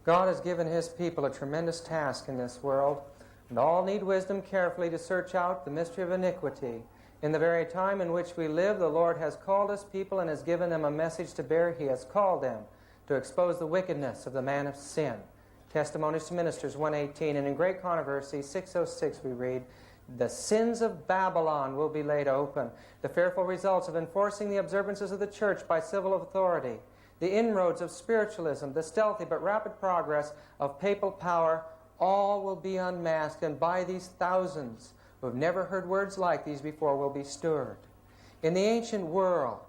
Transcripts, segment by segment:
God has given His people a tremendous task in this world, and all need wisdom carefully to search out the mystery of iniquity. In the very time in which we live, the Lord has called His people and has given them a message to bear. He has called them to expose the wickedness of the man of sin. Testimonies to Ministers 1:18, and in Great Controversy 6:06 we read, "The sins of Babylon will be laid open, the fearful results of enforcing the observances of the church by civil authority, the inroads of spiritualism, the stealthy but rapid progress of papal power, all will be unmasked, and by these thousands who have never heard words like these before will be stirred." In the ancient world,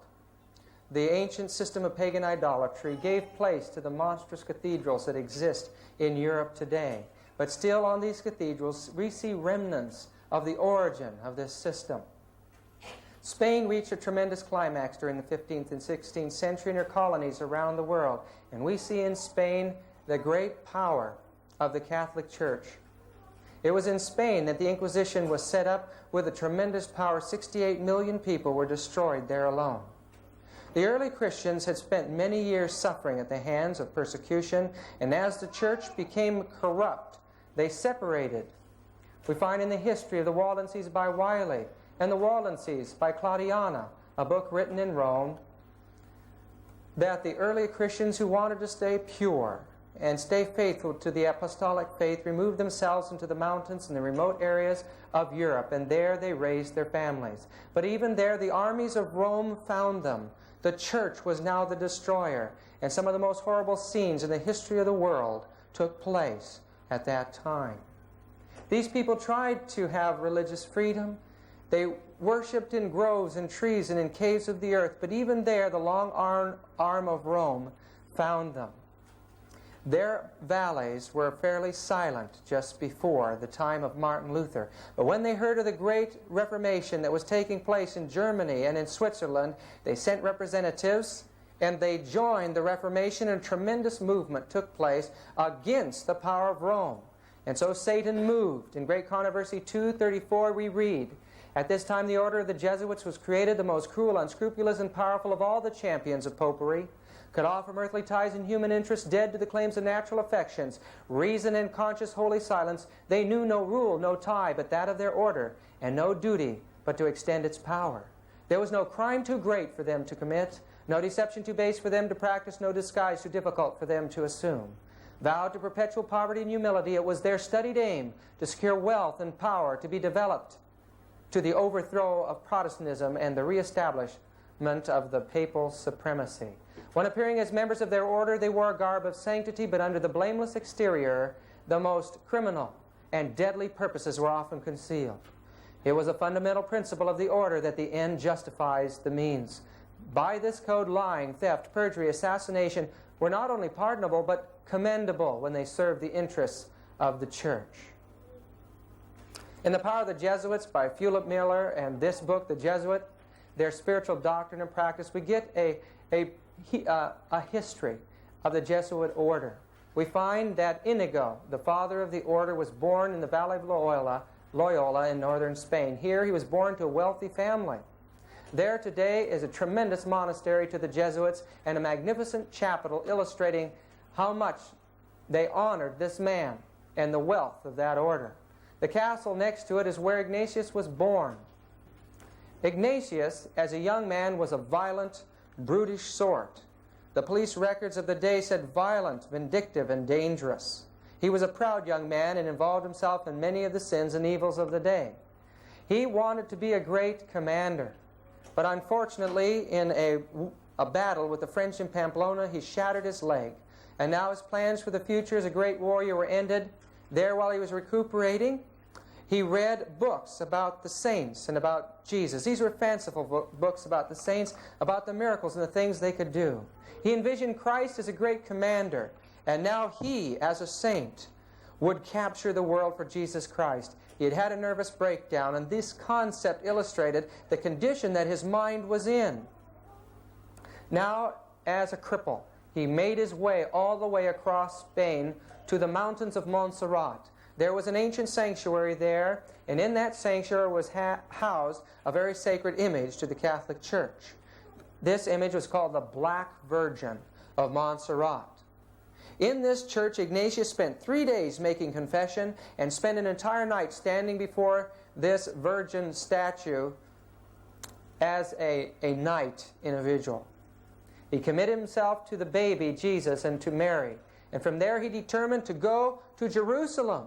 the ancient system of pagan idolatry gave place to the monstrous cathedrals that exist in Europe today. But still on these cathedrals we see remnants of the origin of this system. Spain reached a tremendous climax during the 15th and 16th century in her colonies around the world. And we see in Spain the great power of the Catholic Church. It was in Spain that the Inquisition was set up with a tremendous power. 68 million people were destroyed there alone. The early Christians had spent many years suffering at the hands of persecution, and as the church became corrupt, they separated. We find in the history of the Waldenses by Wiley and the Waldenses by Claudiana, a book written in Rome, that the early Christians who wanted to stay pure and stay faithful to the apostolic faith removed themselves into the mountains and the remote areas of Europe, and there they raised their families. But even there the armies of Rome found them. The church was now the destroyer, and some of the most horrible scenes in the history of the world took place at that time. These people tried to have religious freedom. They worshipped in groves and trees and in caves of the earth, but even there the long arm of Rome found them. Their valleys were fairly silent just before the time of Martin Luther. But when they heard of the great Reformation that was taking place in Germany and in Switzerland, they sent representatives and they joined the Reformation, and a tremendous movement took place against the power of Rome. And so Satan moved. In Great Controversy 2:34 we read, "At this time the order of the Jesuits was created, the most cruel, unscrupulous, and powerful of all the champions of popery, cut off from earthly ties and human interests, dead to the claims of natural affections, reason and conscious holy silence. They knew no rule, no tie, but that of their order, and no duty but to extend its power. There was no crime too great for them to commit, no deception too base for them to practice, no disguise too difficult for them to assume. Vowed to perpetual poverty and humility, it was their studied aim to secure wealth and power to be developed to the overthrow of Protestantism and the reestablishment of the papal supremacy. When appearing as members of their order, they wore a garb of sanctity, but under the blameless exterior, the most criminal and deadly purposes were often concealed. It was a fundamental principle of the order that the end justifies the means. By this code, lying, theft, perjury, assassination were not only pardonable, but commendable when they served the interests of the church." In The Power of the Jesuits by Philip Miller and this book, The Jesuit, Their Spiritual Doctrine and Practice, we get a history of the Jesuit order. We find that Inigo, the father of the order, was born in the Valley of Loyola in northern Spain. Here he was born to a wealthy family. There today is a tremendous monastery to the Jesuits and a magnificent chapel illustrating how much they honored this man and the wealth of that order. The castle next to it is where Ignatius was born. Ignatius, as a young man, was a violent, brutish sort. The police records of the day said violent, vindictive, and dangerous. He was a proud young man and involved himself in many of the sins and evils of the day. He wanted to be a great commander, but unfortunately in a battle with the French in Pamplona, he shattered his leg, and now his plans for the future as a great warrior were ended. There, while he was recuperating, he read books about the saints and about Jesus. These were fanciful books about the saints, about the miracles and the things they could do. He envisioned Christ as a great commander, and now he, as a saint, would capture the world for Jesus Christ. He had had a nervous breakdown, and this concept illustrated the condition that his mind was in. Now, as a cripple, he made his way all the way across Spain to the mountains of Montserrat. There was an ancient sanctuary there, and in that sanctuary was housed a very sacred image to the Catholic Church. This image was called the Black Virgin of Montserrat. In this church, Ignatius spent 3 days making confession and spent an entire night standing before this virgin statue as a knight in a vigil. He committed himself to the baby Jesus and to Mary. And from there he determined to go to Jerusalem.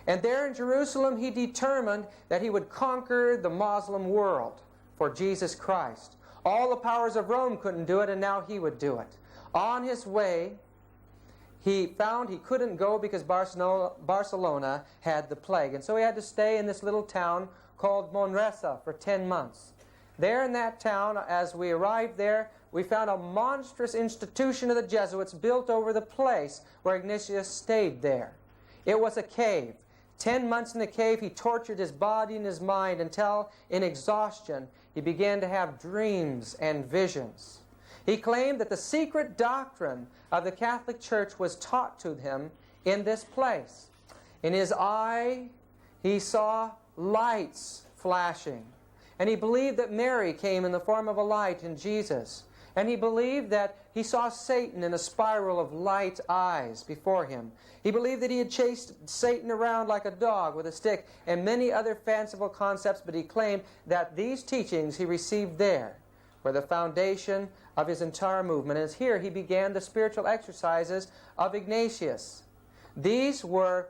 And there in Jerusalem he determined that he would conquer the Muslim world for Jesus Christ. All the powers of Rome couldn't do it, and now he would do it. On his way, he found he couldn't go because Barcelona had the plague. And so he had to stay in this little town called Manresa for 10 months. There in that town, as we arrived there, we found a monstrous institution of the Jesuits built over the place where Ignatius stayed there. It was a cave. 10 months in the cave, he tortured his body and his mind until, in exhaustion, he began to have dreams and visions. He claimed that the secret doctrine of the Catholic Church was taught to him in this place. In his eye, he saw lights flashing. And he believed that Mary came in the form of a light in Jesus. And he believed that he saw Satan in a spiral of light eyes before him. He believed that he had chased Satan around like a dog with a stick and many other fanciful concepts, but he claimed that these teachings he received there were the foundation of his entire movement. And here he began the spiritual exercises of Ignatius. These were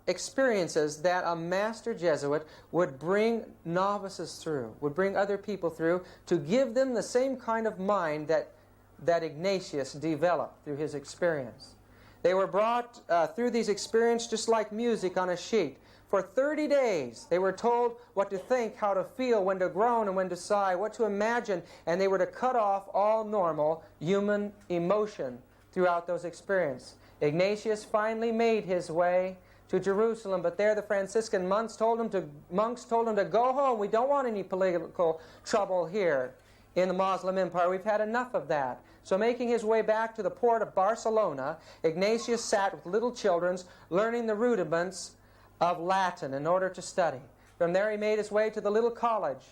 experiences that a master Jesuit would bring novices through, would bring other people through, to give them the same kind of mind that Ignatius developed through his experience. They were brought through these experiences just like music on a sheet. For 30 days, they were told what to think, how to feel, when to groan and when to sigh, what to imagine, and they were to cut off all normal human emotion throughout those experiences. Ignatius finally made his way to Jerusalem, but there the Franciscan monks told him to go home. We don't want any political trouble here in the Muslim Empire. We've had enough of that. So making his way back to the port of Barcelona, Ignatius sat with little children learning the rudiments of Latin in order to study. From there he made his way to the little college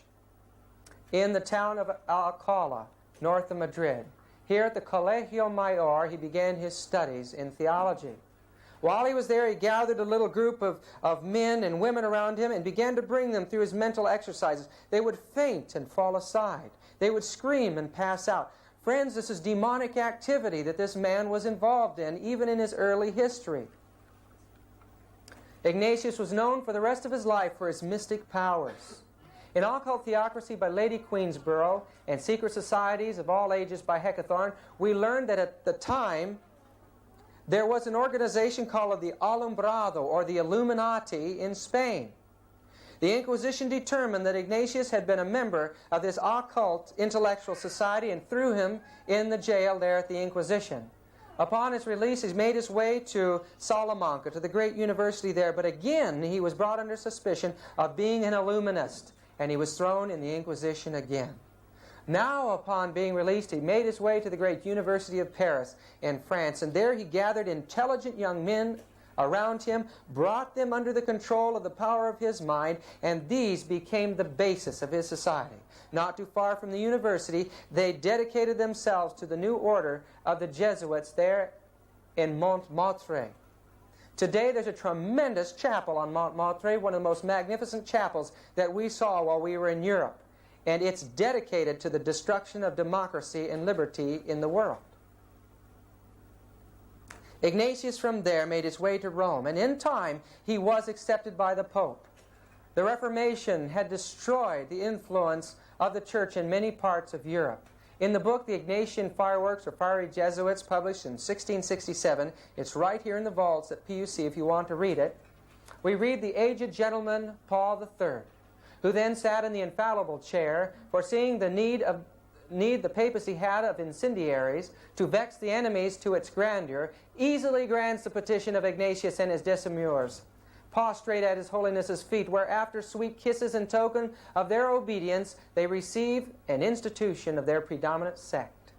in the town of Alcalá, north of Madrid. Here at the Colegio Mayor, he began his studies in theology. While he was there, he gathered a little group of men and women around him and began to bring them through his mental exercises. They would faint and fall aside. They would scream and pass out. Friends, this is demonic activity that this man was involved in, even in his early history. Ignatius was known for the rest of his life for his mystic powers. In Occult Theocracy by Lady Queensborough and Secret Societies of All Ages by Hecathorn, we learned that at the time there was an organization called the Alumbrado, or the Illuminati, in Spain. The Inquisition determined that Ignatius had been a member of this occult intellectual society and threw him in the jail there at the Inquisition. Upon his release, he made his way to Salamanca, to the great university there, but again he was brought under suspicion of being an Illuminist, and he was thrown in the Inquisition again. Now, upon being released, he made his way to the great University of Paris in France, and there he gathered intelligent young men around him, brought them under the control of the power of his mind, and these became the basis of his society. Not too far from the university, they dedicated themselves to the new order of the Jesuits there in Montmartre. Today there's a tremendous chapel on Montmartre, one of the most magnificent chapels that we saw while we were in Europe. And it's dedicated to the destruction of democracy and liberty in the world. Ignatius from there made his way to Rome, and in time he was accepted by the Pope. The Reformation had destroyed the influence of the Church in many parts of Europe. In the book, The Ignatian Fireworks, or Fiery Jesuits, published in 1667, it's right here in the vaults at PUC if you want to read it, we read the aged gentleman Paul III, who then sat in the infallible chair, foreseeing the need the papacy had of incendiaries to vex the enemies to its grandeur, easily grants the petition of Ignatius and his decemvirs, prostrate at his holiness's feet, where after sweet kisses in token of their obedience, they receive an institution of their predominant sect.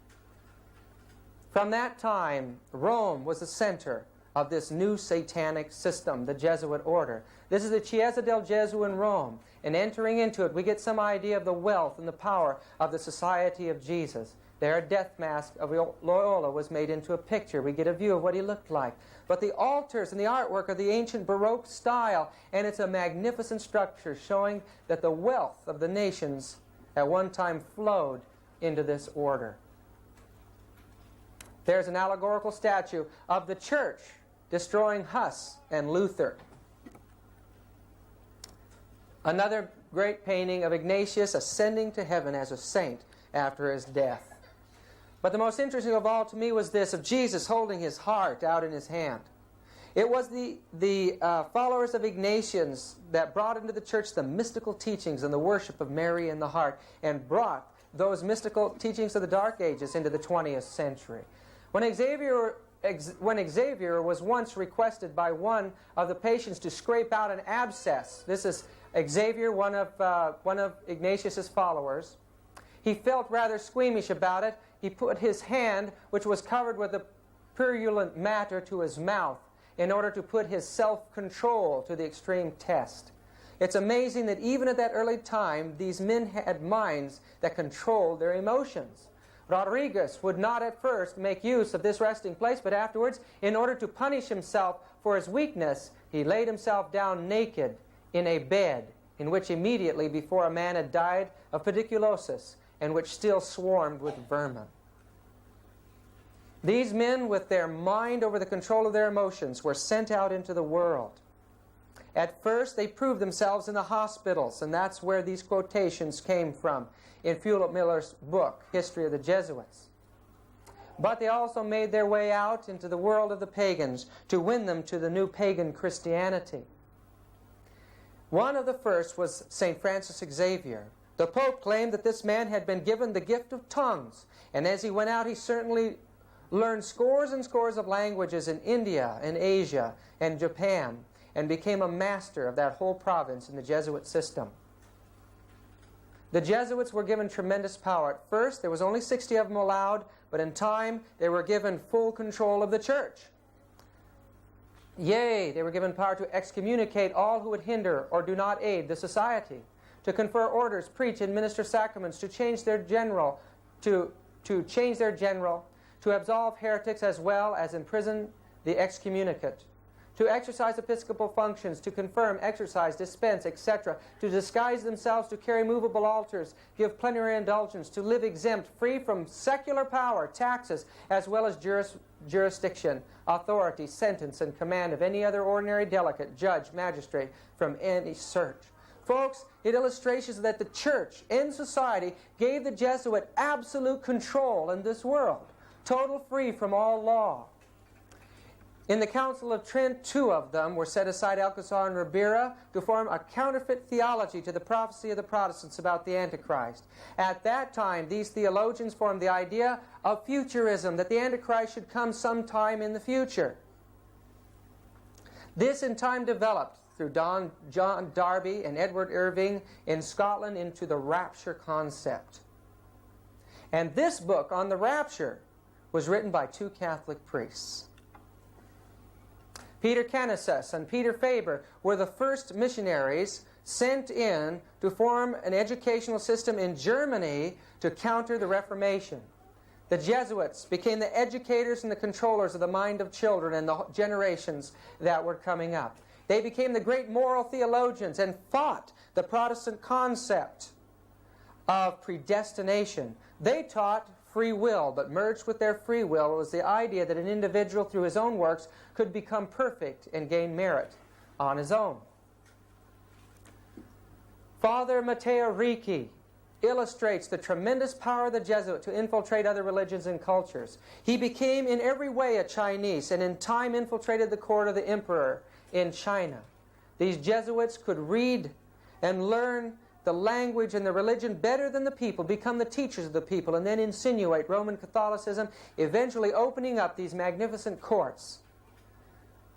From that time, Rome was the center of this new satanic system, the Jesuit order. This is the Chiesa del Gesù in Rome, and entering into it, we get some idea of the wealth and the power of the Society of Jesus. There, a death mask of Loyola was made into a picture. We get a view of what he looked like. But the altars and the artwork are the ancient Baroque style, and it's a magnificent structure showing that the wealth of the nations at one time flowed into this order. There's an allegorical statue of the church destroying Huss and Luther. Another great painting of Ignatius ascending to heaven as a saint after his death. But the most interesting of all to me was this, of Jesus holding his heart out in his hand. It was the followers of Ignatius that brought into the church the mystical teachings and the worship of Mary in the heart, and brought those mystical teachings of the Dark Ages into the 20th century. When Xavier was once requested by one of the patients to scrape out an abscess, this is Xavier, one of Ignatius's followers, he felt rather squeamish about it. He put his hand, which was covered with a purulent matter, to his mouth in order to put his self-control to the extreme test. It's amazing that even at that early time, these men had minds that controlled their emotions. Rodriguez would not at first make use of this resting place, but afterwards, in order to punish himself for his weakness, he laid himself down naked in a bed in which immediately before a man had died of pediculosis, and which still swarmed with vermin. These men, with their mind over the control of their emotions, were sent out into the world. At first, they proved themselves in the hospitals, and that's where these quotations came from in Hewlett Miller's book, History of the Jesuits. But they also made their way out into the world of the pagans to win them to the new pagan Christianity. One of the first was St. Francis Xavier. The Pope claimed that this man had been given the gift of tongues, and as he went out he certainly learned scores and scores of languages in India and Asia and Japan, and became a master of that whole province in the Jesuit system. The Jesuits were given tremendous power. At first there was only 60 of them allowed, but in time they were given full control of the church. Yea, they were given power to excommunicate all who would hinder or do not aid the society, to confer orders, preach, and minister sacraments, to change their general, to absolve heretics as well as imprison the excommunicate, to exercise episcopal functions, to confirm, exercise, dispense, etc., to disguise themselves, to carry movable altars, give plenary indulgence, to live exempt, free from secular power, taxes, as well as jurisdiction, authority, sentence, and command of any other ordinary delegate, judge, magistrate, from any search. Folks, it illustrates that the church and society gave the Jesuit absolute control in this world, total free from all law. In the Council of Trent, 2 of them were set aside, Alcazar and Ribera, to form a counterfeit theology to the prophecy of the Protestants about the Antichrist. At that time, these theologians formed the idea of futurism, that the Antichrist should come sometime in the future. This in time developed through John Darby and Edward Irving in Scotland into the rapture concept. And this book on the rapture was written by 2 Catholic priests. Peter Canisius and Peter Faber were the first missionaries sent in to form an educational system in Germany to counter the Reformation. The Jesuits became the educators and the controllers of the mind of children and the generations that were coming up. They became the great moral theologians and fought the Protestant concept of predestination. They taught free will, but merged with their free will was the idea that an individual through his own works could become perfect and gain merit on his own. Father Matteo Ricci illustrates the tremendous power of the Jesuit to infiltrate other religions and cultures. He became in every way a Chinese, and in time infiltrated the court of the emperor in China. These Jesuits could read and learn the language and the religion better than the people, become the teachers of the people, and then insinuate Roman Catholicism, eventually opening up these magnificent courts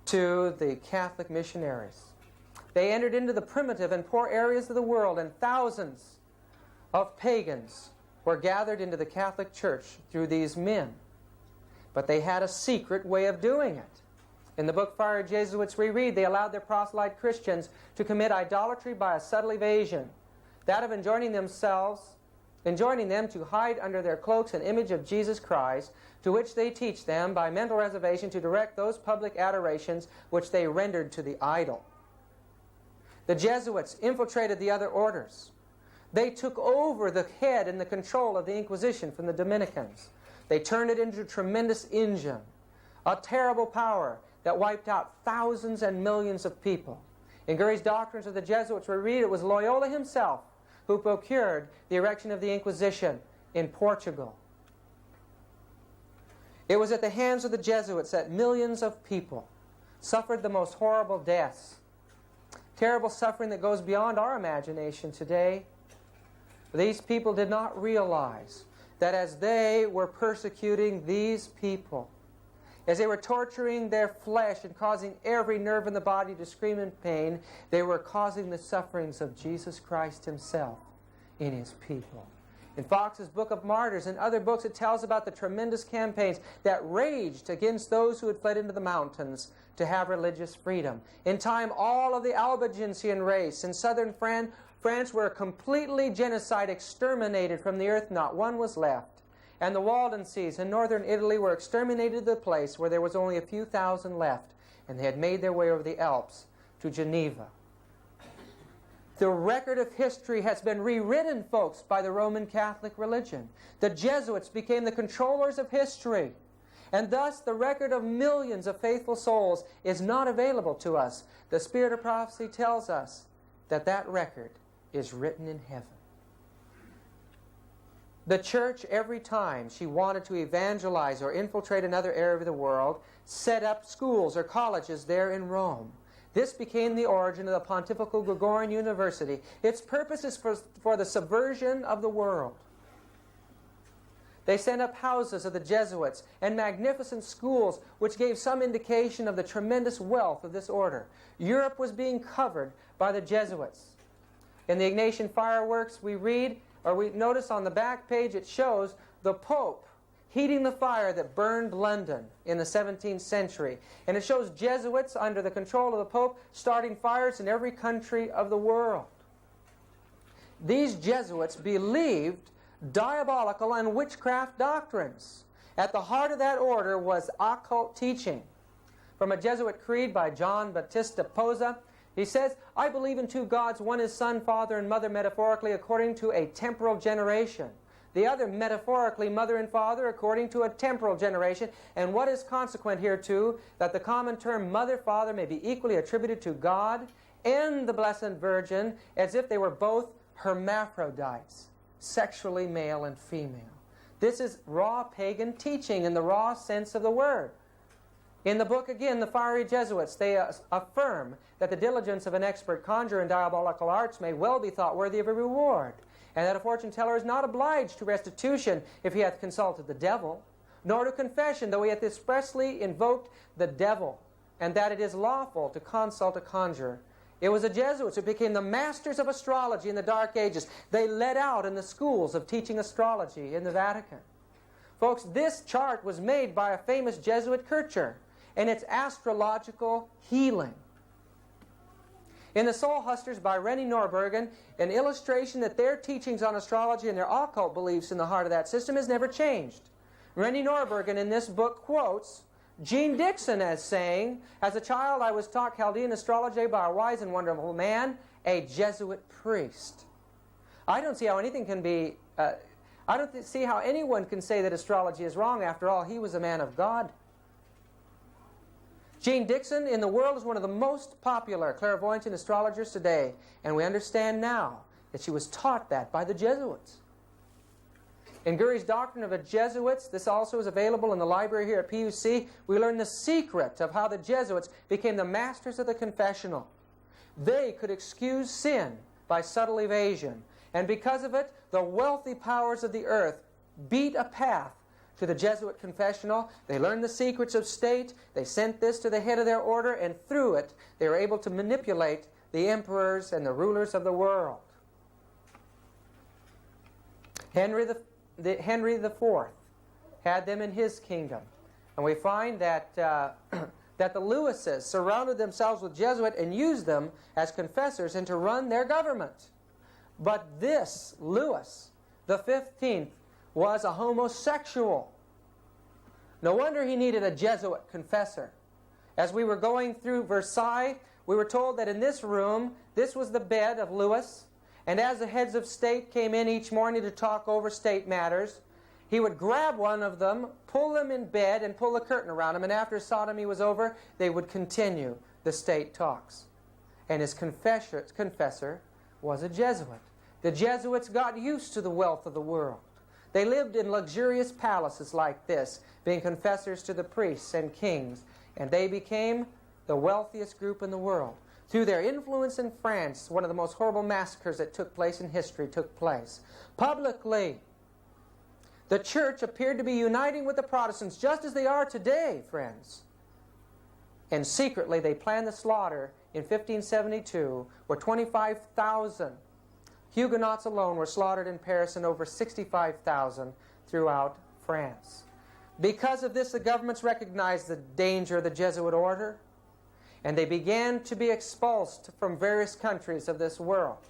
to the Catholic missionaries. They entered into the primitive and poor areas of the world, and thousands of pagans were gathered into the Catholic Church through these men. But they had a secret way of doing it. In the book Fire Jesuits we read, they allowed their proselyte Christians to commit idolatry by a subtle evasion, that of enjoining themselves enjoining them to hide under their cloaks an image of Jesus Christ, to which they teach them by mental reservation to direct those public adorations which they rendered to the idol. The Jesuits infiltrated the other orders. They took over the head and the control of the Inquisition from the Dominicans. They turned it into a tremendous engine, a terrible power that wiped out thousands and millions of people. In Gurry's Doctrines of the Jesuits, we read it was Loyola himself who procured the erection of the Inquisition in Portugal. It was at the hands of the Jesuits that millions of people suffered the most horrible deaths, terrible suffering that goes beyond our imagination today. These people did not realize that as they were persecuting these people, as they were torturing their flesh and causing every nerve in the body to scream in pain, they were causing the sufferings of Jesus Christ himself in his people. In Fox's Book of Martyrs and other books, it tells about the tremendous campaigns that raged against those who had fled into the mountains to have religious freedom. In time, all of the Albigensian race in southern France were completely genocide, exterminated from the earth. Not one was left. And the Waldenses in northern Italy were exterminated to the place where there was only a few thousand left, and they had made their way over the Alps to Geneva. The record of history has been rewritten, folks, by the Roman Catholic religion. The Jesuits became the controllers of history, and thus the record of millions of faithful souls is not available to us. The Spirit of Prophecy tells us that that record is written in heaven. The church, every time she wanted to evangelize or infiltrate another area of the world, set up schools or colleges there in Rome. This became the origin of the Pontifical Gregorian University. Its purpose is for the subversion of the world. They sent up houses of the Jesuits and magnificent schools which gave some indication of the tremendous wealth of this order. Europe was being covered by the Jesuits. In the Ignatian fireworks we read, or we notice on the back page, it shows the Pope heating the fire that burned London in the 17th century. And it shows Jesuits under the control of the Pope starting fires in every country of the world. These Jesuits believed diabolical and witchcraft doctrines. At the heart of that order was occult teaching. From a Jesuit creed by John Battista Posa, he says, I believe in two gods, one is Son, Father, and Mother metaphorically according to a temporal generation. The other metaphorically Mother and Father according to a temporal generation. And what is consequent hereto, that the common term Mother, Father may be equally attributed to God and the Blessed Virgin as if they were both hermaphrodites, sexually male and female. This is raw pagan teaching in the raw sense of the word. In the book, again, the fiery Jesuits, they affirm that the diligence of an expert conjurer in diabolical arts may well be thought worthy of a reward, and that a fortune teller is not obliged to restitution if he hath consulted the devil, nor to confession, though he hath expressly invoked the devil, and that it is lawful to consult a conjurer. It was the Jesuits who became the masters of astrology in the Dark Ages. They led out in the schools of teaching astrology in the Vatican. Folks, this chart was made by a famous Jesuit Kircher, and it's astrological healing. In the Soul Hustlers by Rennie Norbergen, an illustration that their teachings on astrology and their occult beliefs in the heart of that system has never changed. Rennie Norbergen in this book quotes Jean Dixon as saying, as a child I was taught Chaldean astrology by a wise and wonderful man, a Jesuit priest. I don't see how anything can be, I don't see how anyone can say that astrology is wrong. After all, he was a man of God. Jean Dixon in the world is one of the most popular clairvoyant astrologers today, and we understand now that she was taught that by the Jesuits. In Gurry's Doctrine of the Jesuits, this also is available in the library here at PUC, we learn the secret of how the Jesuits became the masters of the confessional. They could excuse sin by subtle evasion, and because of it, the wealthy powers of the earth beat a path to the Jesuit confessional. They learned the secrets of state. They sent this to the head of their order, and through it, they were able to manipulate the emperors and the rulers of the world. Henry IV had them in his kingdom. And we find that, that the Lewises surrounded themselves with Jesuits and used them as confessors and to run their government. But this Lewis The 15th was a homosexual. No wonder he needed a Jesuit confessor. As we were going through Versailles, we were told that in this room, this was the bed of Louis, and as the heads of state came in each morning to talk over state matters, he would grab one of them, pull them in bed, and pull the curtain around them, and after sodomy was over, they would continue the state talks. And his confessor was a Jesuit. The Jesuits got used to the wealth of the world. They lived in luxurious palaces like this, being confessors to the priests and kings, and they became the wealthiest group in the world. Through their influence in France, one of the most horrible massacres that took place in history took place. Publicly, the church appeared to be uniting with the Protestants just as they are today, friends. And secretly, they planned the slaughter in 1572, where 25,000 Huguenots alone were slaughtered in Paris and over 65,000 throughout France. Because of this, the governments recognized the danger of the Jesuit order, and they began to be expulsed from various countries of this world.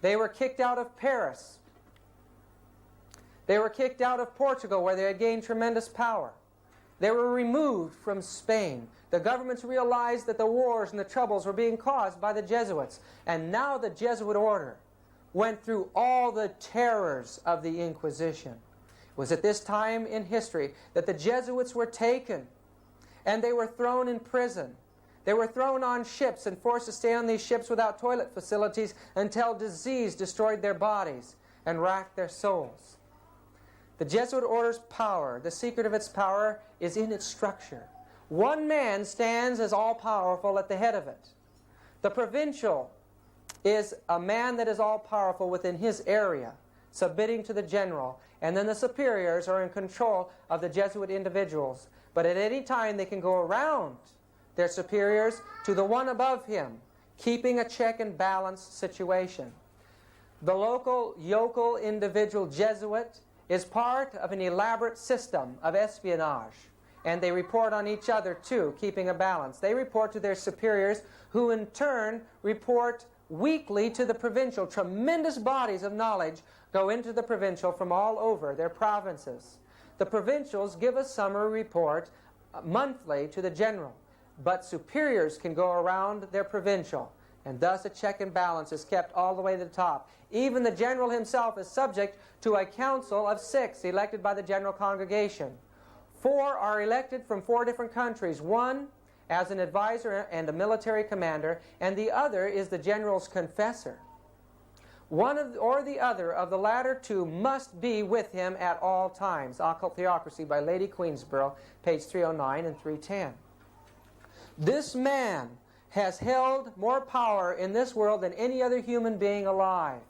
They were kicked out of Paris. They were kicked out of Portugal, where they had gained tremendous power. They were removed from Spain. The governments realized that the wars and the troubles were being caused by the Jesuits. And now the Jesuit order went through all the terrors of the Inquisition. It was at this time in history that the Jesuits were taken and they were thrown in prison. They were thrown on ships and forced to stay on these ships without toilet facilities until disease destroyed their bodies and racked their souls. The Jesuit order's power, the secret of its power, is in its structure. One man stands as all-powerful at the head of it. The provincial is a man that is all-powerful within his area, submitting to the general, and then the superiors are in control of the Jesuit individuals. But at any time they can go around their superiors to the one above him, keeping a check and balance situation. The local, yokel, individual Jesuit is part of an elaborate system of espionage, and they report on each other too, keeping a balance. They report to their superiors, who in turn report weekly to the provincial. Tremendous bodies of knowledge go into the provincial from all over their provinces. The provincials give a summary report monthly to the general, but superiors can go around their provincial, and thus a check and balance is kept all the way to the top. Even the general himself is subject to a council of 6 elected by the general congregation. 4 are elected from 4 different countries. One as an advisor and a military commander, and the other is the general's confessor. One or the other of the latter two must be with him at all times. Occult Theocracy by Lady Queensborough, page 309 and 310. This man has held more power in this world than any other human being alive.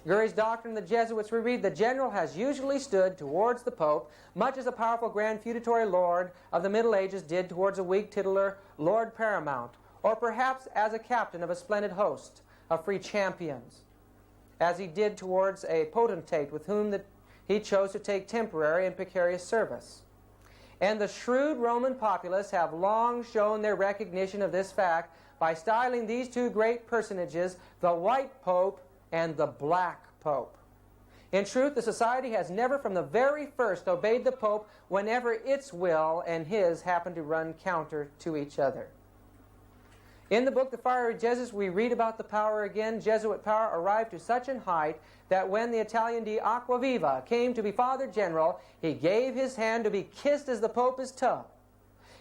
Gurry's Doctrine of the Jesuits, we read, the general has usually stood towards the Pope, much as a powerful grand feudatory lord of the Middle Ages did towards a weak titular Lord Paramount, or perhaps as a captain of a splendid host of free champions, as he did towards a potentate with whom he chose to take temporary and precarious service. And the shrewd Roman populace have long shown their recognition of this fact by styling these two great personages the White Pope and the Black Pope. In truth, the society has never from the very first obeyed the Pope whenever its will and his happen to run counter to each other. In the book The Fiery Jesuits, we read about the power again. Jesuit power arrived to such an height that when the Italian di Acquaviva came to be Father General, he gave his hand to be kissed as the Pope is toe.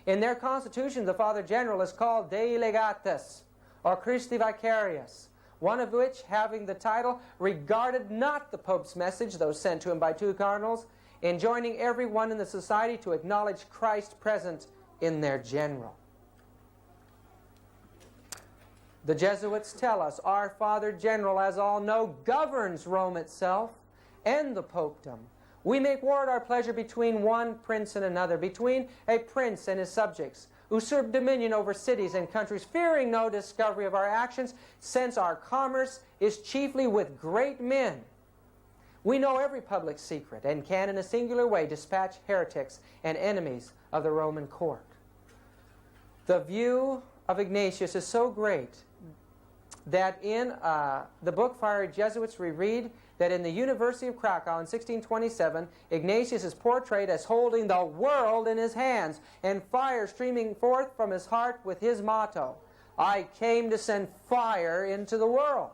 In their constitution, the Father General is called Dei Legatus, or Christi Vicarius, one of which, having the title, regarded not the Pope's message, though sent to him by 2 cardinals, enjoining everyone in the society to acknowledge Christ present in their general. The Jesuits tell us our Father General, as all know, governs Rome itself and the popedom. We make war at our pleasure between one prince and another, between a prince and his subjects, usurp dominion over cities and countries, fearing no discovery of our actions, since our commerce is chiefly with great men. We know every public secret, and can in a singular way dispatch heretics and enemies of the Roman court. The view of Ignatius is so great that in the book Fiery Jesuits we read that in the University of Krakow in 1627, Ignatius is portrayed as holding the world in his hands and fire streaming forth from his heart with his motto, "I came to send fire into the world."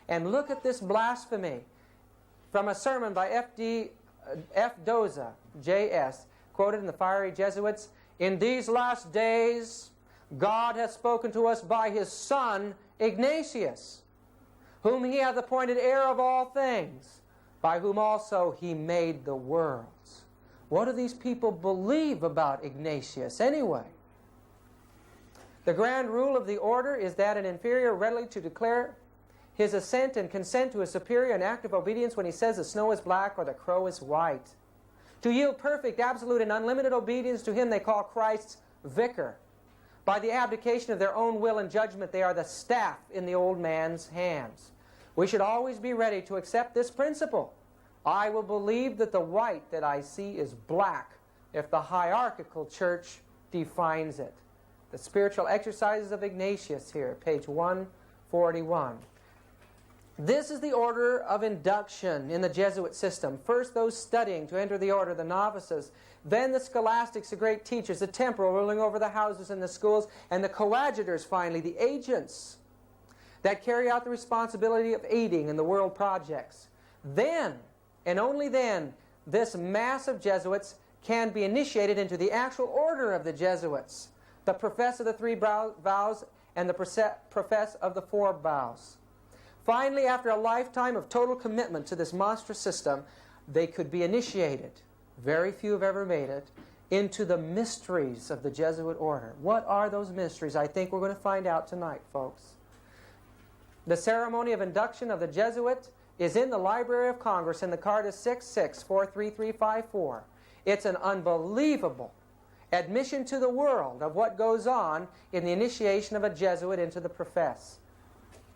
And look at this blasphemy from a sermon by F. Doza, J.S., quoted in the Fiery Jesuits, "In these last days, God hath spoken to us by His Son, Ignatius, whom He hath appointed heir of all things, by whom also He made the worlds." What do these people believe about Ignatius anyway? The grand rule of the order is that an inferior readily to declare his assent and consent to a superior in active obedience when he says the snow is black or the crow is white. To yield perfect, absolute, and unlimited obedience to him they call Christ's vicar. By the abdication of their own will and judgment, they are the staff in the old man's hands. We should always be ready to accept this principle. I will believe that the white that I see is black if the hierarchical church defines it. The Spiritual Exercises of Ignatius here, page 141. This is the order of induction in the Jesuit system. First those studying to enter the order, the novices. Then the scholastics, the great teachers, the temporal ruling over the houses and the schools, and the coadjutors finally, the agents that carry out the responsibility of aiding in the world projects. Then, and only then, this mass of Jesuits can be initiated into the actual order of the Jesuits, the profess of the three vows and the profess of the four vows. Finally, after a lifetime of total commitment to this monstrous system, they could be initiated, very few have ever made it, into the mysteries of the Jesuit order. What are those mysteries? I think we're going to find out tonight, folks. The ceremony of induction of the Jesuit is in the Library of Congress, and the card is 6643354. It's an unbelievable admission to the world of what goes on in the initiation of a Jesuit into the profess.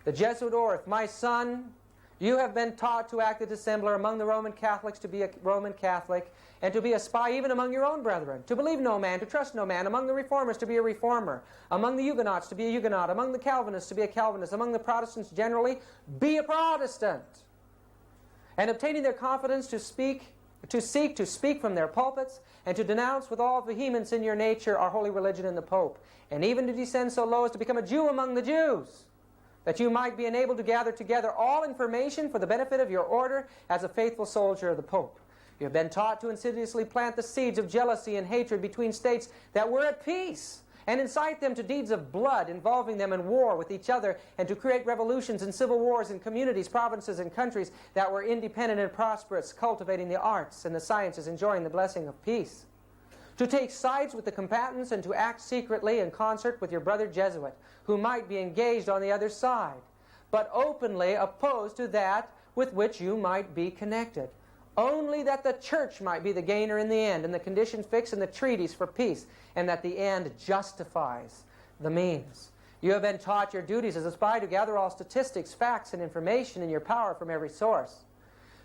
The Jesuit oath, "My son, you have been taught to act as dissembler among the Roman Catholics, to be a Roman Catholic, and to be a spy even among your own brethren, to believe no man, to trust no man, among the Reformers to be a Reformer, among the Huguenots to be a Huguenot, among the Calvinists to be a Calvinist, among the Protestants generally, be a Protestant." And obtaining their confidence to seek to speak from their pulpits, and to denounce with all vehemence in your nature our holy religion and the Pope, and even to descend so low as to become a Jew among the Jews, that you might be enabled to gather together all information for the benefit of your order as a faithful soldier of the Pope. You have been taught to insidiously plant the seeds of jealousy and hatred between states that were at peace, and incite them to deeds of blood, involving them in war with each other, and to create revolutions and civil wars in communities, provinces, and countries that were independent and prosperous, cultivating the arts and the sciences, enjoying the blessing of peace. To take sides with the combatants and to act secretly in concert with your brother Jesuit, who might be engaged on the other side, but openly opposed to that with which you might be connected, only that the church might be the gainer in the end, and the conditions fixed in the treaties for peace, and that the end justifies the means. You have been taught your duties as a spy to gather all statistics, facts, and information in your power from every source,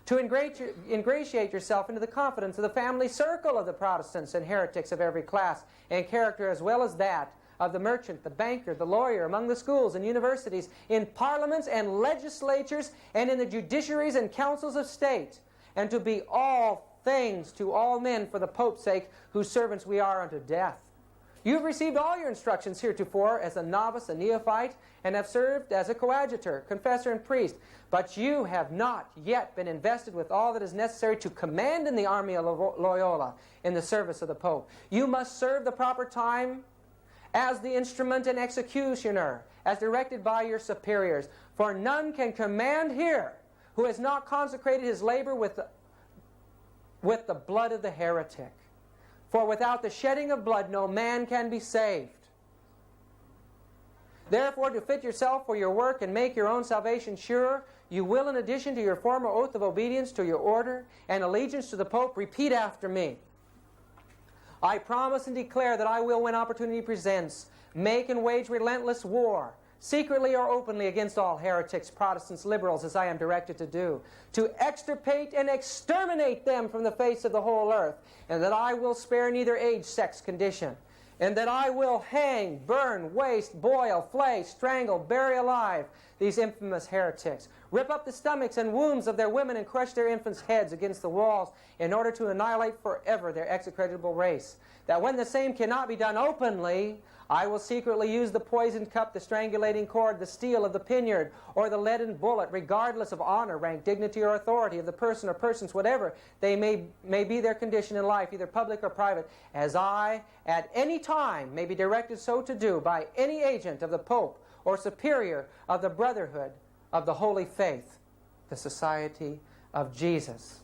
to ingratiate yourself into the confidence of the family circle of the Protestants and heretics of every class and character, as well as that of the merchant, the banker, the lawyer, among the schools and universities, in parliaments and legislatures, and in the judiciaries and councils of state, and to be all things to all men for the Pope's sake, whose servants we are unto death. You have received all your instructions heretofore as a novice, a neophyte, and have served as a coadjutor, confessor, and priest. But you have not yet been invested with all that is necessary to command in the army of Loyola in the service of the Pope. You must serve the proper time as the instrument and executioner, as directed by your superiors. For none can command here who has not consecrated his labor with the blood of the heretic. For without the shedding of blood no man can be saved. Therefore, to fit yourself for your work and make your own salvation sure, you will, in addition to your former oath of obedience to your order and allegiance to the Pope, repeat after me. I promise and declare that I will, when opportunity presents, make and wage relentless war, secretly or openly, against all heretics, Protestants, liberals, as I am directed to do, to extirpate and exterminate them from the face of the whole earth, and that I will spare neither age, sex, condition, and that I will hang, burn, waste, boil, flay, strangle, bury alive these infamous heretics, rip up the stomachs and wombs of their women and crush their infants' heads against the walls in order to annihilate forever their execrable race. That when the same cannot be done openly, I will secretly use the poisoned cup, the strangulating cord, the steel of the poniard, or the leaden bullet, regardless of honor, rank, dignity, or authority of the person or persons, whatever they may be their condition in life, either public or private, as I at any time may be directed so to do by any agent of the Pope or superior of the Brotherhood of the Holy Faith, the Society of Jesus.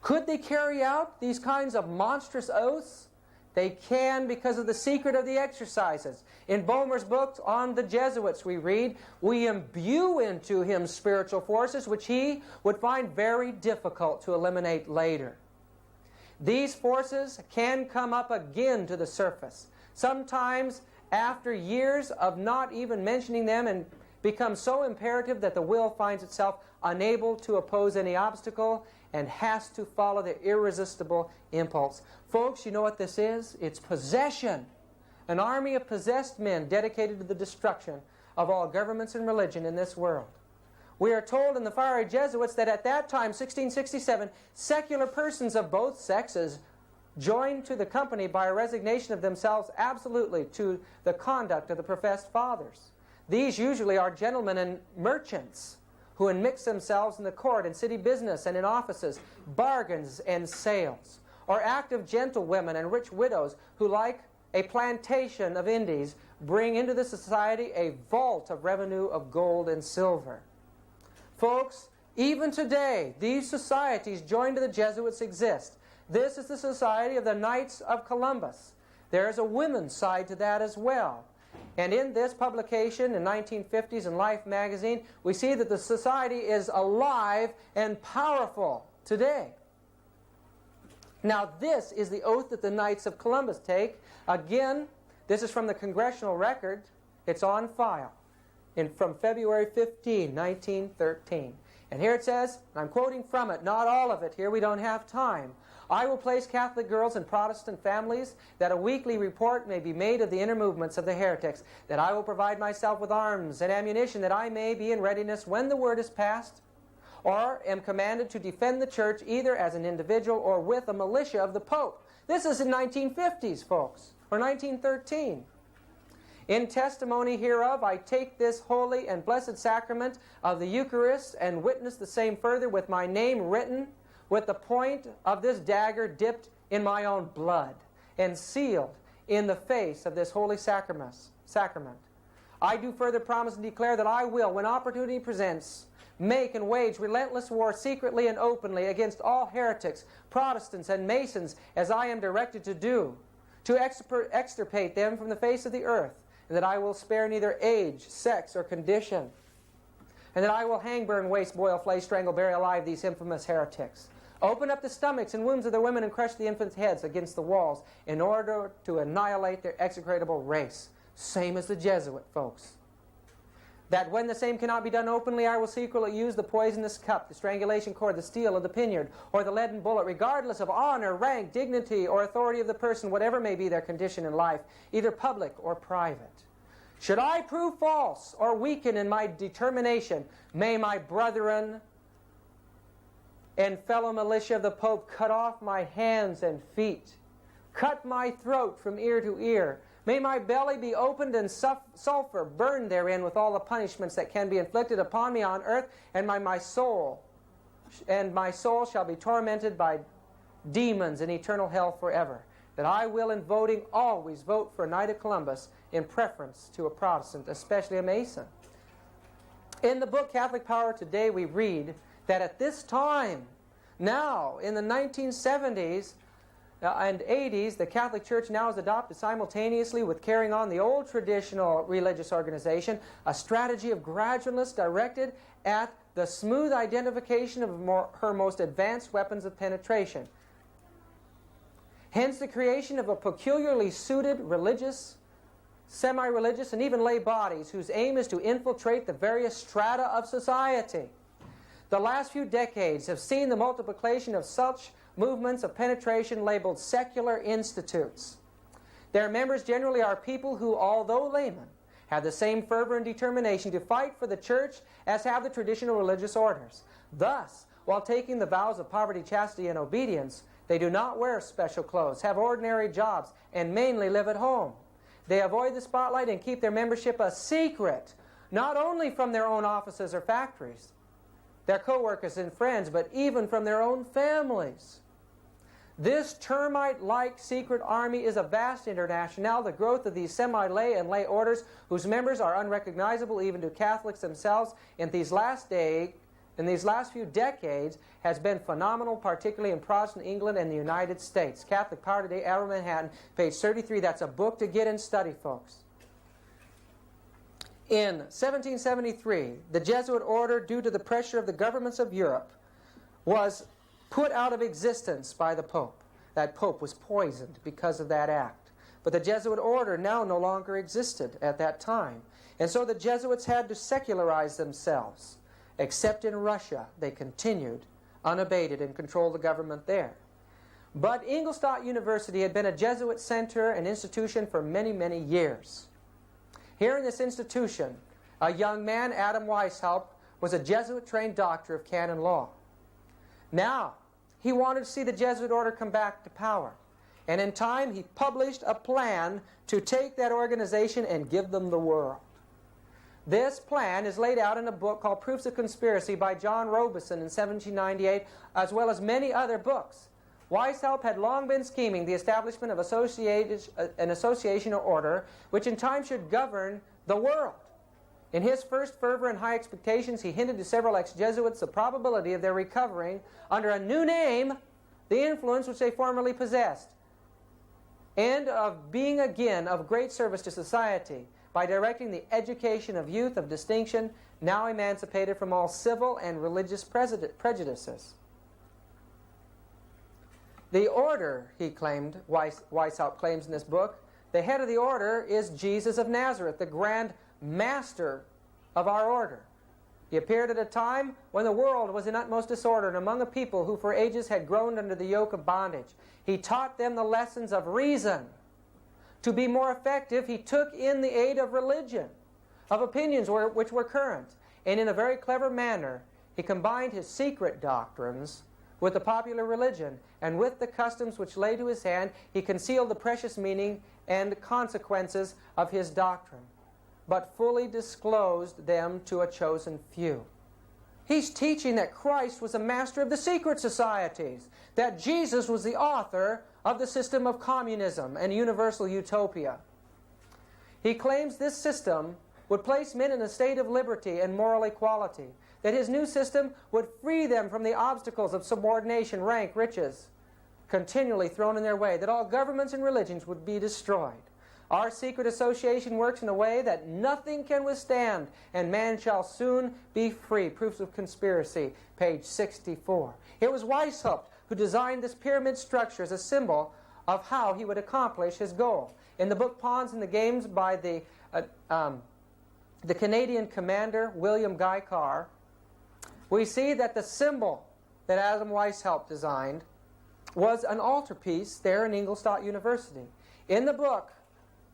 Could they carry out these kinds of monstrous oaths? They can, because of the secret of the exercises. In Boehmer's book on the Jesuits, we read, we imbue into him spiritual forces which he would find very difficult to eliminate later. These forces can come up again to the surface, sometimes after years of not even mentioning them, and become so imperative that the will finds itself unable to oppose any obstacle and has to follow the irresistible impulse. Folks, you know what this is? It's possession. An army of possessed men dedicated to the destruction of all governments and religion in this world. We are told in the fiery Jesuits that at that time, 1667, secular persons of both sexes joined to the company by a resignation of themselves absolutely to the conduct of the professed fathers. These usually are gentlemen and merchants who enmix themselves in the court and city business and in offices, bargains and sales, or active gentlewomen and rich widows who, like a plantation of Indies, bring into the society a vault of revenue of gold and silver. Folks, even today, these societies joined to the Jesuits exist. This is the Society of the Knights of Columbus. There is a women's side to that as well. And in this publication in 1950s in Life magazine, we see that the society is alive and powerful today. Now, this is the oath that the Knights of Columbus take. Again, this is from the Congressional Record. It's on file from February 15, 1913. And here it says, and I'm quoting from it, not all of it here, we don't have time. I will place Catholic girls in Protestant families, that a weekly report may be made of the inner movements of the heretics, that I will provide myself with arms and ammunition, that I may be in readiness when the word is passed, or am commanded to defend the church either as an individual or with a militia of the Pope. This is in 1950s, folks, or 1913. In testimony hereof, I take this holy and blessed sacrament of the Eucharist and witness the same further with my name written, with the point of this dagger dipped in my own blood and sealed in the face of this holy sacrament. I do further promise and declare that I will, when opportunity presents, make and wage relentless war secretly and openly against all heretics, Protestants, and Masons, as I am directed to do, to extirpate them from the face of the earth, and that I will spare neither age, sex, or condition, and that I will hang, burn, waste, boil, flay, strangle, bury alive these infamous heretics. Open up the stomachs and wombs of their women and crush the infants' heads against the walls in order to annihilate their execrable race. Same as the Jesuit, folks. That when the same cannot be done openly, I will secretly use the poisonous cup, the strangulation cord, the steel of the poniard, or the leaden bullet, regardless of honor, rank, dignity, or authority of the person, whatever may be their condition in life, either public or private. Should I prove false or weaken in my determination, may my brethren and fellow militia of the Pope cut off my hands and feet, cut my throat from ear to ear. May my belly be opened and sulfur burned therein with all the punishments that can be inflicted upon me on earth, and my soul shall be tormented by demons in eternal hell forever. That I will, in voting, always vote for a Knight of Columbus in preference to a Protestant, especially a Mason. In the book Catholic Power Today, we read that at this time, now in the 1970s, and 80s, the Catholic Church now has adopted simultaneously with carrying on the old traditional religious organization, a strategy of gradualness directed at the smooth identification of her most advanced weapons of penetration. Hence the creation of a peculiarly suited religious, semi-religious, and even lay bodies whose aim is to infiltrate the various strata of society. The last few decades have seen the multiplication of such movements of penetration labeled secular institutes. Their members generally are people who, although laymen, have the same fervor and determination to fight for the church as have the traditional religious orders. Thus, while taking the vows of poverty, chastity, and obedience, they do not wear special clothes, have ordinary jobs, and mainly live at home. They avoid the spotlight and keep their membership a secret, not only from their own offices or factories, their co-workers and friends, but even from their own families. This termite-like secret army is a vast international. The growth of these semi-lay and lay orders, whose members are unrecognizable even to Catholics themselves in these last few decades, has been phenomenal, particularly in Protestant England and the United States. Catholic Power Today, Arrow, Manhattan, page 33. That's a book to get and study, folks. In 1773, the Jesuit order, due to the pressure of the governments of Europe, was put out of existence by the Pope. That Pope was poisoned because of that act. But the Jesuit order now no longer existed at that time. And so the Jesuits had to secularize themselves. Except in Russia, they continued unabated and controlled the government there. But Ingolstadt University had been a Jesuit center and institution for many, many years. Here in this institution, a young man, Adam Weishaupt, was a Jesuit-trained doctor of canon law. Now, he wanted to see the Jesuit order come back to power. And in time, he published a plan to take that organization and give them the world. This plan is laid out in a book called Proofs of Conspiracy by John Robeson in 1798, as well as many other books. Weishaupt had long been scheming the establishment of an association or order which in time should govern the world. In his first fervor and high expectations, he hinted to several ex-Jesuits the probability of their recovering, under a new name, the influence which they formerly possessed, and of being again of great service to society by directing the education of youth of distinction, now emancipated from all civil and religious prejudices. The order, he claimed, Weishaupt claims in this book, the head of the order is Jesus of Nazareth, the grand master of our order. He appeared at a time when the world was in utmost disorder and among a people who for ages had groaned under the yoke of bondage. He taught them the lessons of reason. To be more effective, he took in the aid of religion, of opinions which were current, and in a very clever manner, he combined his secret doctrines with the popular religion, and with the customs which lay to his hand, he concealed the precious meaning and consequences of his doctrine, but fully disclosed them to a chosen few. He's teaching that Christ was a master of the secret societies, that Jesus was the author of the system of communism and universal utopia. He claims this system would place men in a state of liberty and moral equality, that his new system would free them from the obstacles of subordination, rank, riches, continually thrown in their way, that all governments and religions would be destroyed. Our secret association works in a way that nothing can withstand, and man shall soon be free. Proofs of Conspiracy, page 64. It was Weishaupt who designed this pyramid structure as a symbol of how he would accomplish his goal. In the book Pawns and the Games by the Canadian commander William Guy Carr, we see that the symbol that Adam Weishaupt designed was an altarpiece there in Ingolstadt University. In the book,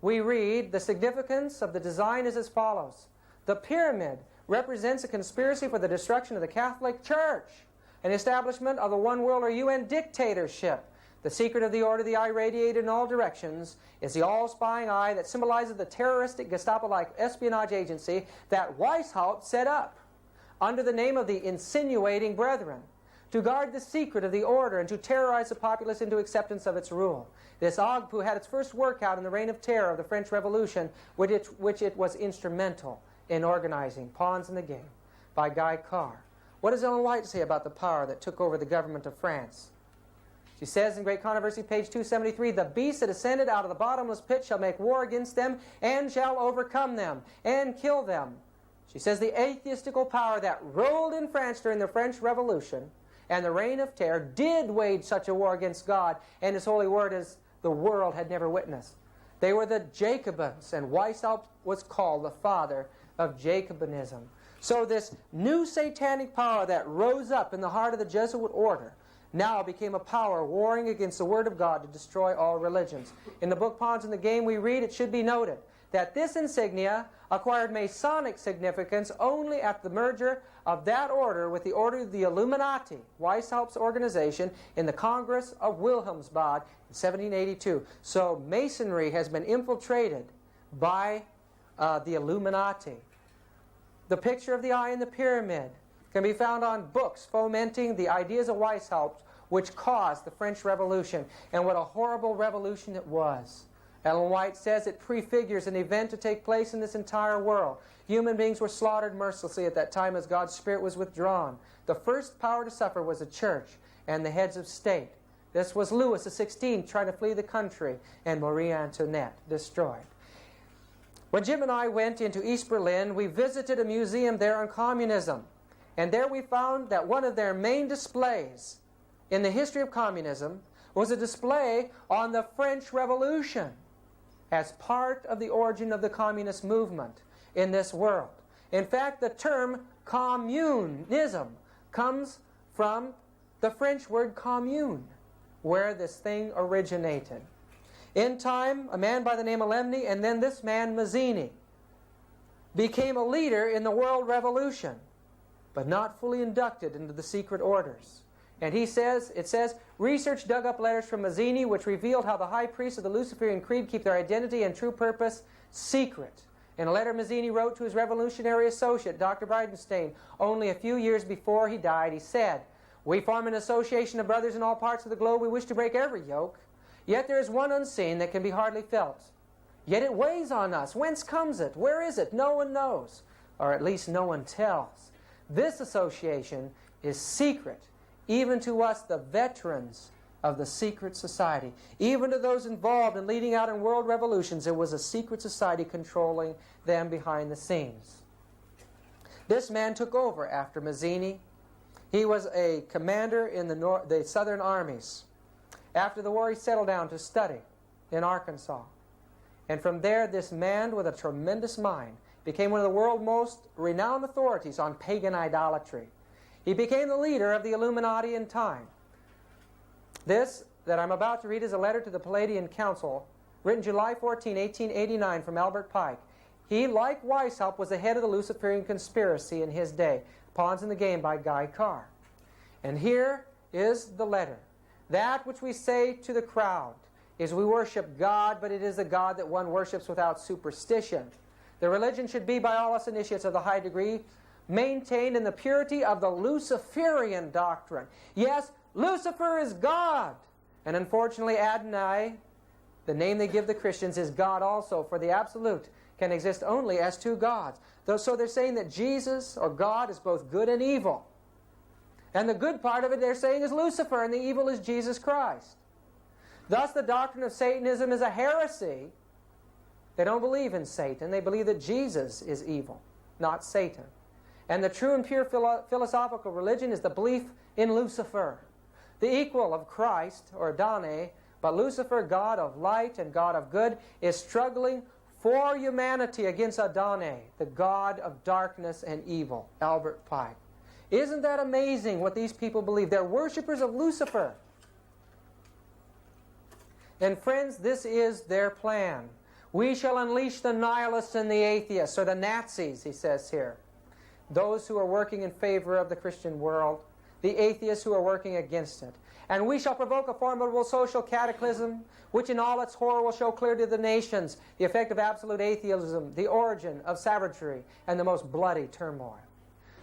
we read the significance of the design is as follows. The pyramid represents a conspiracy for the destruction of the Catholic Church, an establishment of a one world or UN dictatorship. The secret of the order, the eye radiated in all directions, is the all-spying eye that symbolizes the terroristic Gestapo-like espionage agency that Weishaupt set up under the name of the insinuating brethren, to guard the secret of the order and to terrorize the populace into acceptance of its rule. This Ogpu had its first workout in the Reign of Terror of the French Revolution, which it was instrumental in organizing. Pawns in the Game by Guy Carr. What does Ellen White say about the power that took over the government of France? She says in Great Controversy, page 273, the beast that ascended out of the bottomless pit shall make war against them and shall overcome them and kill them. She says the atheistical power that ruled in France during the French Revolution and the Reign of Terror did wage such a war against God and His holy word as the world had never witnessed. They were the Jacobins, and Weishaupt was called the father of Jacobinism. So this new satanic power that rose up in the heart of the Jesuit order now became a power warring against the Word of God to destroy all religions. In the book Pawns in the Game, we read, it should be noted, that this insignia acquired Masonic significance only at the merger of that order with the order of the Illuminati, Weishaupt's organization, in the Congress of Wilhelmsbad in 1782. So Masonry has been infiltrated by the Illuminati. The picture of the eye in the pyramid can be found on books fomenting the ideas of Weishaupt, which caused the French Revolution. And what a horrible revolution it was. Ellen White says it prefigures an event to take place in this entire world. Human beings were slaughtered mercilessly at that time as God's Spirit was withdrawn. The first power to suffer was the church and the heads of state. This was Louis XVI trying to flee the country, and Marie Antoinette destroyed. When Jim and I went into East Berlin, we visited a museum there on communism. And there we found that one of their main displays in the history of communism was a display on the French Revolution as part of the origin of the communist movement in this world. In fact, the term communism comes from the French word commune, where this thing originated. In time, a man by the name of Lemny, and then this man, Mazzini, became a leader in the world revolution, but not fully inducted into the secret orders. And it says, research dug up letters from Mazzini which revealed how the high priests of the Luciferian Creed keep their identity and true purpose secret. In a letter Mazzini wrote to his revolutionary associate, Dr. Bridenstine, only a few years before he died, he said, "We form an association of brothers in all parts of the globe. We wish to break every yoke. Yet there is one unseen that can be hardly felt. Yet it weighs on us. Whence comes it? Where is it? No one knows, or at least no one tells. This association is secret, even to us, the veterans of the secret society. Even to those involved in leading out in world revolutions, there was a secret society controlling them behind the scenes." This man took over after Mazzini. He was a commander in the Southern armies. After the war, he settled down to study in Arkansas. And from there, this man with a tremendous mind became one of the world's most renowned authorities on pagan idolatry. He became the leader of the Illuminati in time. This that I'm about to read is a letter to the Palladian Council, written July 14, 1889, from Albert Pike. He, like Weishaupt, was the head of the Luciferian conspiracy in his day, Pawns in the Game by Guy Carr. And here is the letter. That which we say to the crowd is we worship God, but it is a God that one worships without superstition. The religion should be, by all us initiates of the high degree, maintained in the purity of the Luciferian doctrine. Yes, Lucifer is God. And unfortunately, Adonai, the name they give the Christians, is God also, for the absolute can exist only as two gods. So they're saying that Jesus, or God, is both good and evil. And the good part of it, they're saying, is Lucifer, and the evil is Jesus Christ. Thus, the doctrine of Satanism is a heresy. They don't believe in Satan. They believe that Jesus is evil, not Satan. And the true and pure philosophical religion is the belief in Lucifer, the equal of Christ, or Adonai, but Lucifer, God of light and God of good, is struggling for humanity against Adonai, the God of darkness and evil. Albert Pike. Isn't that amazing what these people believe? They're worshipers of Lucifer. And friends, this is their plan. We shall unleash the nihilists and the atheists, or the Nazis, he says here. Those who are working in favor of the Christian world, the atheists who are working against it. And we shall provoke a formidable social cataclysm, which in all its horror will show clear to the nations the effect of absolute atheism, the origin of savagery, and the most bloody turmoil.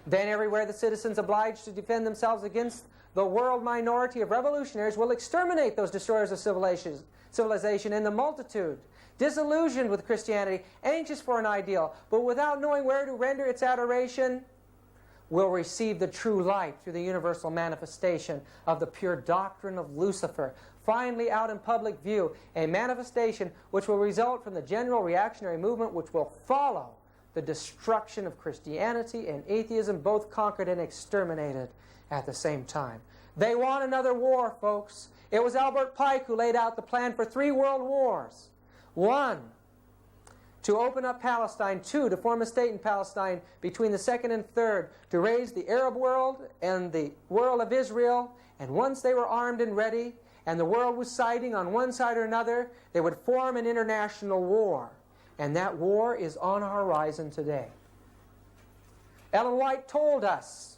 Then everywhere the citizens obliged to defend themselves against the world minority of revolutionaries will exterminate those destroyers of civilization in the multitude, disillusioned with Christianity, anxious for an ideal, but without knowing where to render its adoration, will receive the true light through the universal manifestation of the pure doctrine of Lucifer, finally out in public view, a manifestation which will result from the general reactionary movement which will follow the destruction of Christianity and atheism, both conquered and exterminated at the same time. They want another war, folks. It was Albert Pike who laid out the plan for 3 world wars. 1, to open up Palestine. 2, to form a state in Palestine between the 2nd and 3rd, to raise the Arab world and the world of Israel. And once they were armed and ready, and the world was siding on one side or another, they would form an international war. And that war is on our horizon today. Ellen White told us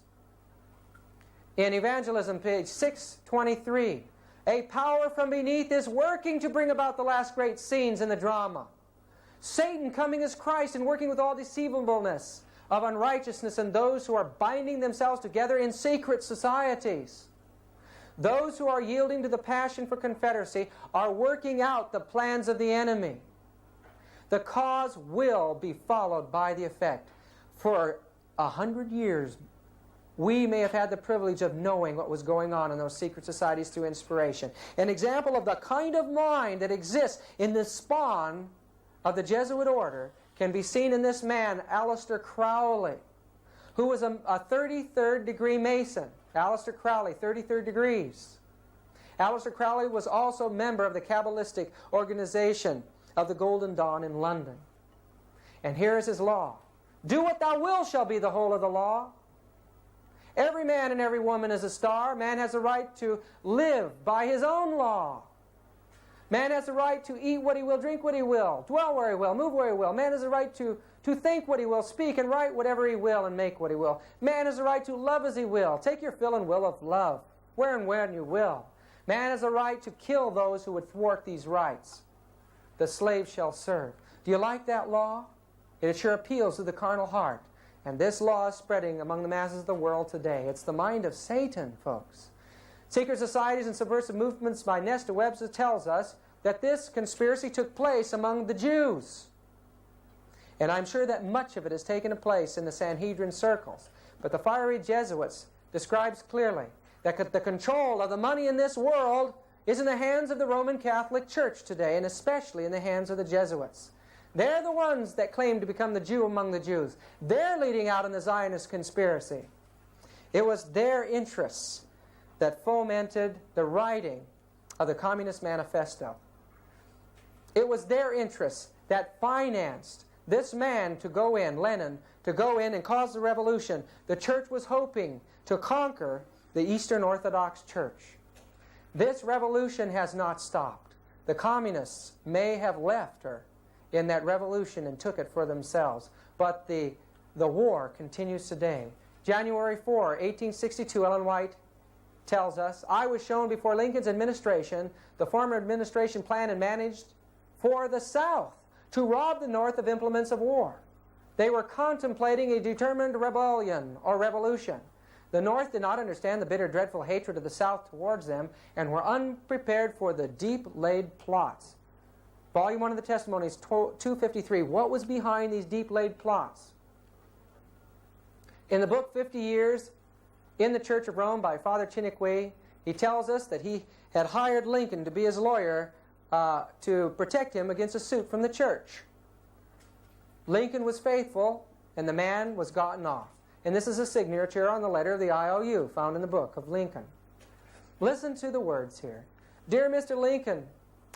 in Evangelism, page 623, a power from beneath is working to bring about the last great scenes in the drama. Satan coming as Christ and working with all deceivableness of unrighteousness in those who are binding themselves together in secret societies. Those who are yielding to the passion for confederacy are working out the plans of the enemy. The cause will be followed by the effect. For 100 years, we may have had the privilege of knowing what was going on in those secret societies through inspiration. An example of the kind of mind that exists in the spawn of the Jesuit order can be seen in this man, Aleister Crowley, who was a 33rd degree Mason. Aleister Crowley, 33rd degrees. Aleister Crowley was also a member of the Kabbalistic organization of the Golden Dawn in London. And here is his law. Do what thou wilt shall be the whole of the law. Every man and every woman is a star. Man has a right to live by his own law. Man has a right to eat what he will, drink what he will, dwell where he will, move where he will. Man has a right to think what he will, speak and write whatever he will, and make what he will. Man has a right to love as he will. Take your fill and will of love, where and when you will. Man has a right to kill those who would thwart these rights. The slave shall serve. Do you like that law? It sure appeals to the carnal heart. And this law is spreading among the masses of the world today. It's the mind of Satan, folks. Secret societies and subversive movements by Nesta Webster tells us that this conspiracy took place among the Jews. And I'm sure that much of it has taken place in the Sanhedrin circles. But the fiery Jesuits describes clearly that the control of the money in this world is in the hands of the Roman Catholic Church today, and especially in the hands of the Jesuits. They're the ones that claim to become the Jew among the Jews. They're leading out in the Zionist conspiracy. It was their interests that fomented the writing of the Communist Manifesto. It was their interests that financed this man to go in, Lenin, to go in and cause the revolution. The church was hoping to conquer the Eastern Orthodox Church. This revolution has not stopped. The communists may have left her in that revolution and took it for themselves. But the war continues today. January 4, 1862, Ellen White tells us, I was shown before Lincoln's administration the former administration planned and managed for the South to rob the North of implements of war. They were contemplating a determined rebellion or revolution. The North did not understand the bitter, dreadful hatred of the South towards them and were unprepared for the deep-laid plots. Volume 1 of the Testimonies, 253. What was behind these deep-laid plots? In the book 50 Years in the Church of Rome by Father Chiniquy, he tells us that he had hired Lincoln to be his lawyer to protect him against a suit from the church. Lincoln was faithful, and the man was gotten off. And this is a signature on the letter of the IOU found in the book of Lincoln. Listen to the words here. Dear Mr. Lincoln,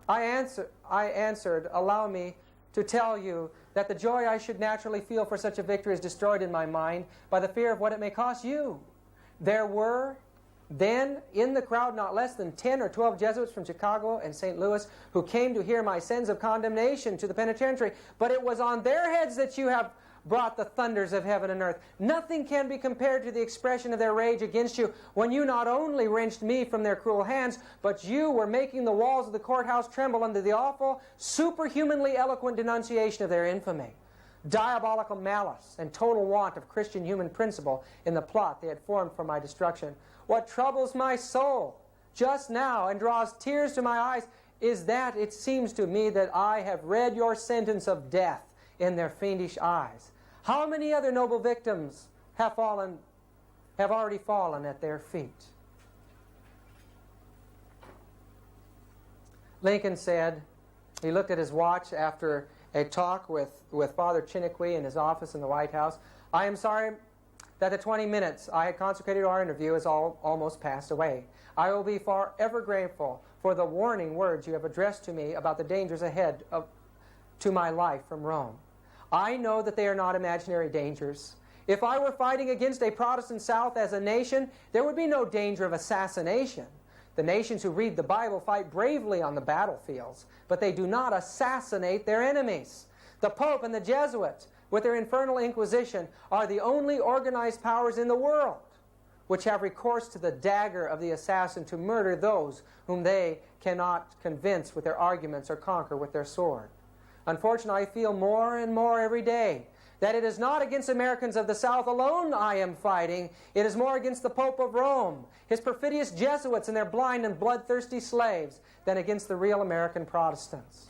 I answered, allow me to tell you that the joy I should naturally feel for such a victory is destroyed in my mind by the fear of what it may cost you. There were then in the crowd not less than 10 or 12 Jesuits from Chicago and St. Louis who came to hear my sentence of condemnation to the penitentiary, but it was on their heads that you have brought the thunders of heaven and earth. Nothing can be compared to the expression of their rage against you when you not only wrenched me from their cruel hands, but you were making the walls of the courthouse tremble under the awful, superhumanly eloquent denunciation of their infamy, diabolical malice, and total want of Christian human principle in the plot they had formed for my destruction. What troubles my soul just now and draws tears to my eyes is that it seems to me that I have read your sentence of death in their fiendish eyes. How many other noble victims have already fallen at their feet? Lincoln said, he looked at his watch after a talk with Father Chiniquy in his office in the White House. I am sorry that the 20 minutes I had consecrated to our interview has almost passed away. I will be forever grateful for the warning words you have addressed to me about the dangers ahead to my life from Rome. I know that they are not imaginary dangers. If I were fighting against a Protestant South as a nation, there would be no danger of assassination. The nations who read the Bible fight bravely on the battlefields, but they do not assassinate their enemies. The Pope and the Jesuits, with their infernal Inquisition, are the only organized powers in the world which have recourse to the dagger of the assassin to murder those whom they cannot convince with their arguments or conquer with their sword. Unfortunately, I feel more and more every day that it is not against Americans of the South alone I am fighting. It is more against the Pope of Rome, his perfidious Jesuits and their blind and bloodthirsty slaves, than against the real American Protestants.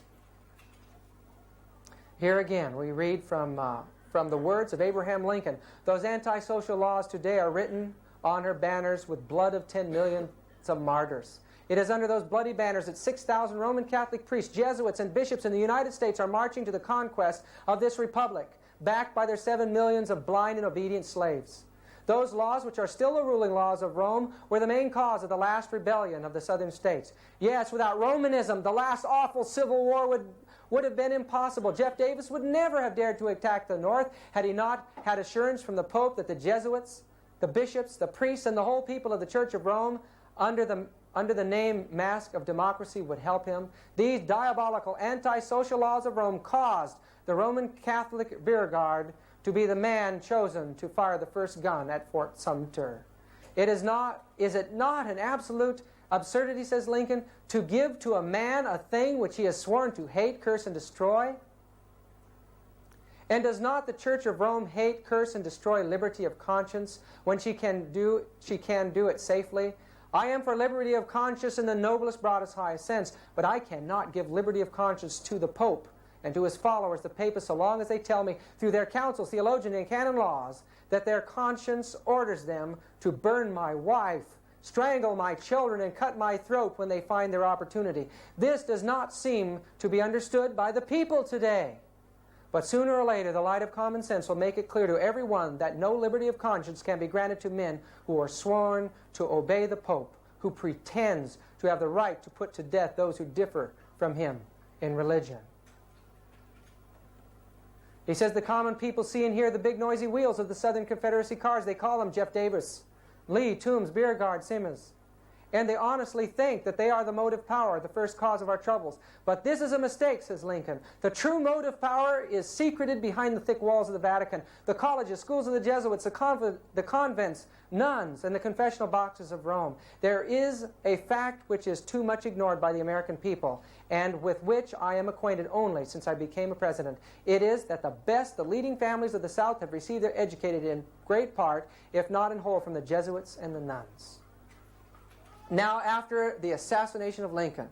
Here again, we read from the words of Abraham Lincoln. Those antisocial laws today are written on her banners with blood of 10 millions of martyrs. It is under those bloody banners that 6,000 Roman Catholic priests, Jesuits, and bishops in the United States are marching to the conquest of this republic, backed by their 7 millions of blind and obedient slaves. Those laws, which are still the ruling laws of Rome, were the main cause of the last rebellion of the southern states. Yes, without Romanism, the last awful civil war would have been impossible. Jeff Davis would never have dared to attack the North had he not had assurance from the Pope that the Jesuits, the bishops, the priests, and the whole people of the Church of Rome, under the name mask of democracy, would help him. These diabolical anti-social laws of Rome caused the Roman Catholic rear guard to be the man chosen to fire the first gun at Fort Sumter. Is it not an absolute absurdity, says Lincoln, to give to a man a thing which he has sworn to hate, curse, and destroy? And does not the Church of Rome hate, curse, and destroy liberty of conscience when she can do it safely? I am for liberty of conscience in the noblest, broadest, highest sense, but I cannot give liberty of conscience to the Pope and to his followers, the papists, so long as they tell me through their councils, theologian, and canon laws that their conscience orders them to burn my wife, strangle my children, and cut my throat when they find their opportunity. This does not seem to be understood by the people today. But sooner or later, the light of common sense will make it clear to everyone that no liberty of conscience can be granted to men who are sworn to obey the Pope, who pretends to have the right to put to death those who differ from him in religion. He says the common people see and hear the big noisy wheels of the Southern Confederacy cars. They call them Jeff Davis, Lee, Toombs, Beauregard, Simmons. And they honestly think that they are the motive power, the first cause of our troubles. But this is a mistake, says Lincoln. The true motive power is secreted behind the thick walls of the Vatican, the colleges, schools of the Jesuits, the convents, nuns, and the confessional boxes of Rome. There is a fact which is too much ignored by the American people, and with which I am acquainted only since I became a president. It is that the leading families of the South have received their educated in great part, if not in whole, from the Jesuits and the nuns. Now, after the assassination of Lincoln,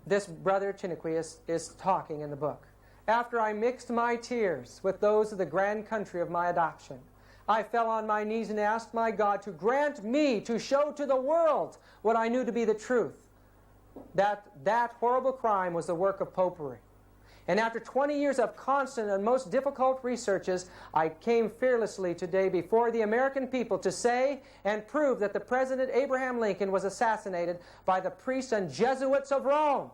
this brother Chiniquy is talking in the book. After I mixed my tears with those of the grand country of my adoption, I fell on my knees and asked my God to grant me to show to the world what I knew to be the truth, that horrible crime was the work of popery. And after 20 years of constant and most difficult researches, I came fearlessly today before the American people to say and prove that the President Abraham Lincoln was assassinated by the priests and Jesuits of Rome.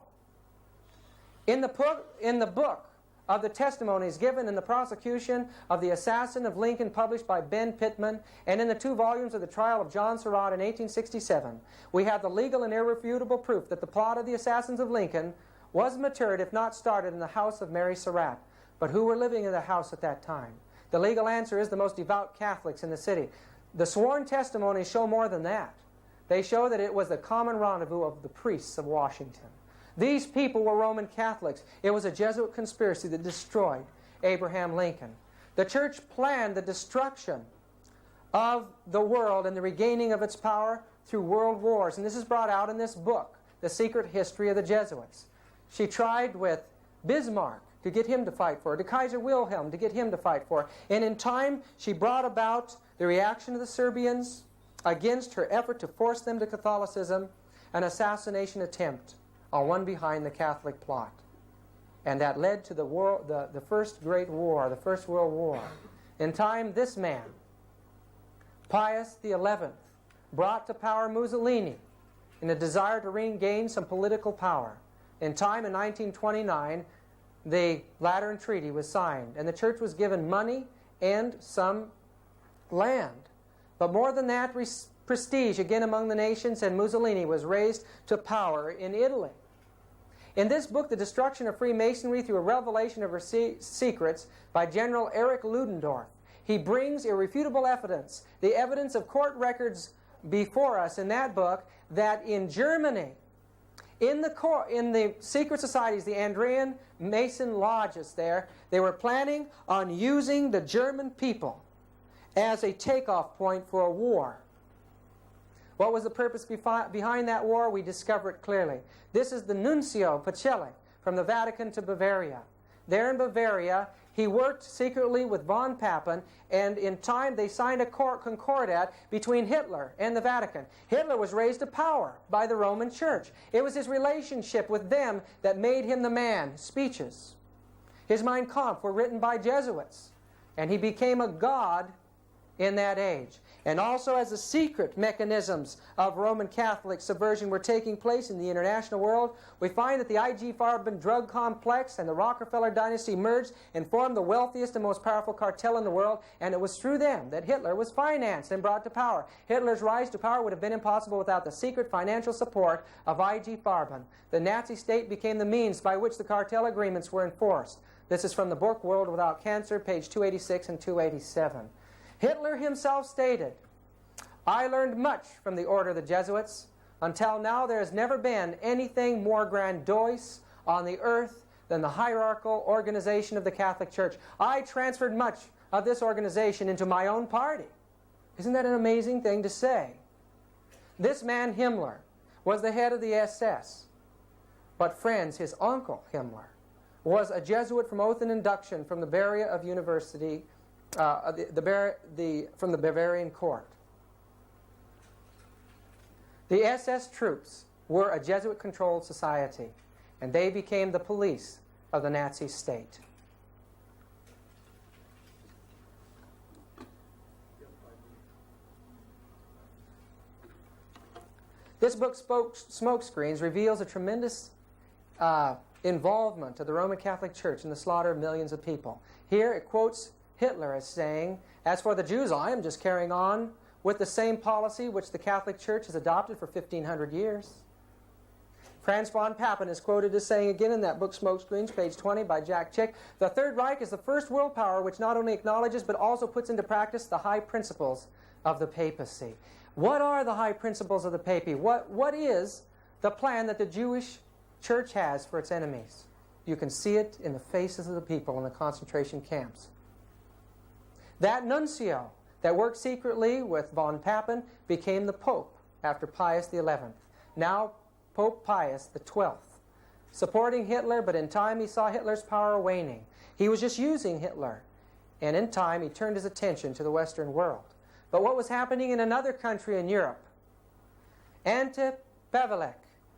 In the book of the testimonies given in the prosecution of the assassin of Lincoln, published by Ben Pittman, and in the 2 volumes of the trial of John Surratt in 1867, we have the legal and irrefutable proof that the plot of the assassins of Lincoln was matured, if not started, in the house of Mary Surratt. But who were living in the house at that time? The legal answer is the most devout Catholics in the city. The sworn testimonies show more than that. They show that it was the common rendezvous of the priests of Washington. These people were Roman Catholics. It was a Jesuit conspiracy that destroyed Abraham Lincoln. The church planned the destruction of the world and the regaining of its power through world wars. And this is brought out in this book, The Secret History of the Jesuits. She tried with Bismarck to get him to fight for her, to Kaiser Wilhelm to get him to fight for her. And in time, she brought about the reaction of the Serbians against her effort to force them to Catholicism, an assassination attempt on one behind the Catholic plot. And that led to the first great war, the First World War. In time, this man, Pius XI, brought to power Mussolini in a desire to regain some political power. In time, in 1929, the Lateran Treaty was signed, and the church was given money and some land. But more than that, prestige again among the nations, and Mussolini was raised to power in Italy. In this book, The Destruction of Freemasonry Through a Revelation of Her Secrets by General Erich Ludendorff, he brings irrefutable evidence, the evidence of court records before us in that book, that in Germany, in the secret societies, the Andrean Mason lodges there, they were planning on using the German people as a takeoff point for a war. What was the purpose behind that war? We discover it clearly. This is the Nuncio Pacelli from the Vatican to Bavaria. There in Bavaria, he worked secretly with von Papen, and in time they signed a concordat between Hitler and the Vatican. Hitler was raised to power by the Roman Church. It was his relationship with them that made him the man. His speeches, his Mein Kampf were written by Jesuits, and he became a god in that age. And also, as the secret mechanisms of Roman Catholic subversion were taking place in the international world, we find that the I.G. Farben drug complex and the Rockefeller dynasty merged and formed the wealthiest and most powerful cartel in the world, and it was through them that Hitler was financed and brought to power. Hitler's rise to power would have been impossible without the secret financial support of I.G. Farben. The Nazi state became the means by which the cartel agreements were enforced. This is from the book World Without Cancer, page 286 and 287. Hitler himself stated, "I learned much from the order of the Jesuits. Until now there has never been anything more grandiose on the earth than the hierarchical organization of the Catholic Church. I transferred much of this organization into my own party." Isn't that an amazing thing to say? This man Himmler was the head of the SS. But friends, his uncle Himmler was a Jesuit from oath and induction from the Bavaria of University, from the Bavarian court. The SS troops were a Jesuit-controlled society, and they became the police of the Nazi state. This book, Smokescreens, reveals a tremendous involvement of the Roman Catholic Church in the slaughter of millions of people. Here it quotes Hitler as saying, "As for the Jews, I am just carrying on with the same policy which the Catholic Church has adopted for 1,500 years. Franz von Papen is quoted as saying again in that book, Smokescreens, page 20, by Jack Chick, "The Third Reich is the first world power which not only acknowledges but also puts into practice the high principles of the papacy." What are the high principles of the papacy? What is the plan that the Jewish Church has for its enemies? You can see it in the faces of the people in the concentration camps. That nuncio that worked secretly with von Papen became the Pope after Pius XI. Now Pope Pius XII, supporting Hitler, but in time he saw Hitler's power waning. He was just using Hitler, and in time he turned his attention to the Western world. But what was happening in another country in Europe? Ante Pavelek,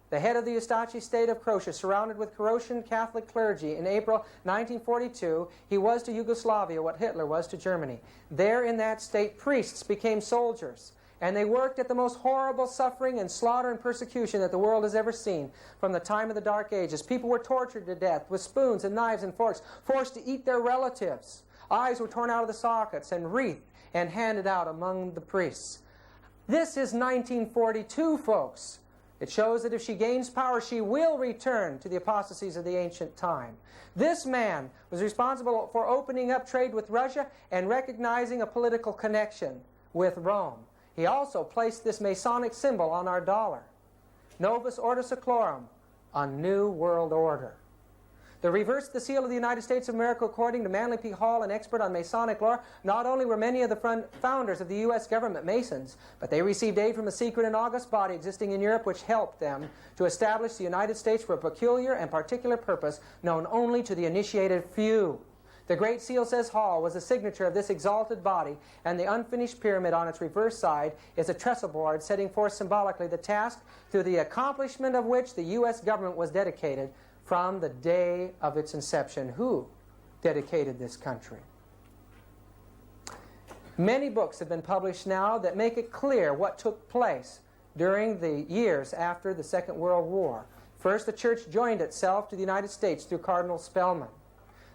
the head of the Ustachi state of Croatia, surrounded with Croatian Catholic clergy, in April 1942, he was to Yugoslavia what Hitler was to Germany. There in that state, priests became soldiers, and they worked at the most horrible suffering and slaughter and persecution that the world has ever seen from the time of the Dark Ages. People were tortured to death with spoons and knives and forks, forced to eat their relatives. Eyes were torn out of the sockets and wreathed and handed out among the priests. This is 1942, folks. It shows that if she gains power, she will return to the apostasies of the ancient time. This man was responsible for opening up trade with Russia and recognizing a political connection with Rome. He also placed this Masonic symbol on our dollar. Novus Ordo Seclorum, a new world order. The reverse the seal of the United States of America, according to Manly P. Hall, an expert on Masonic lore. Not only were many of the founders of the U.S. government Masons, but they received aid from a secret and august body existing in Europe which helped them to establish the United States for a peculiar and particular purpose known only to the initiated few. The Great Seal, says Hall, was the signature of this exalted body, and the unfinished pyramid on its reverse side is a trestle board setting forth symbolically the task through the accomplishment of which the U.S. government was dedicated from the day of its inception. Who dedicated this country? Many books have been published now that make it clear what took place during the years after the Second World War. First, the Church joined itself to the United States through Cardinal Spellman.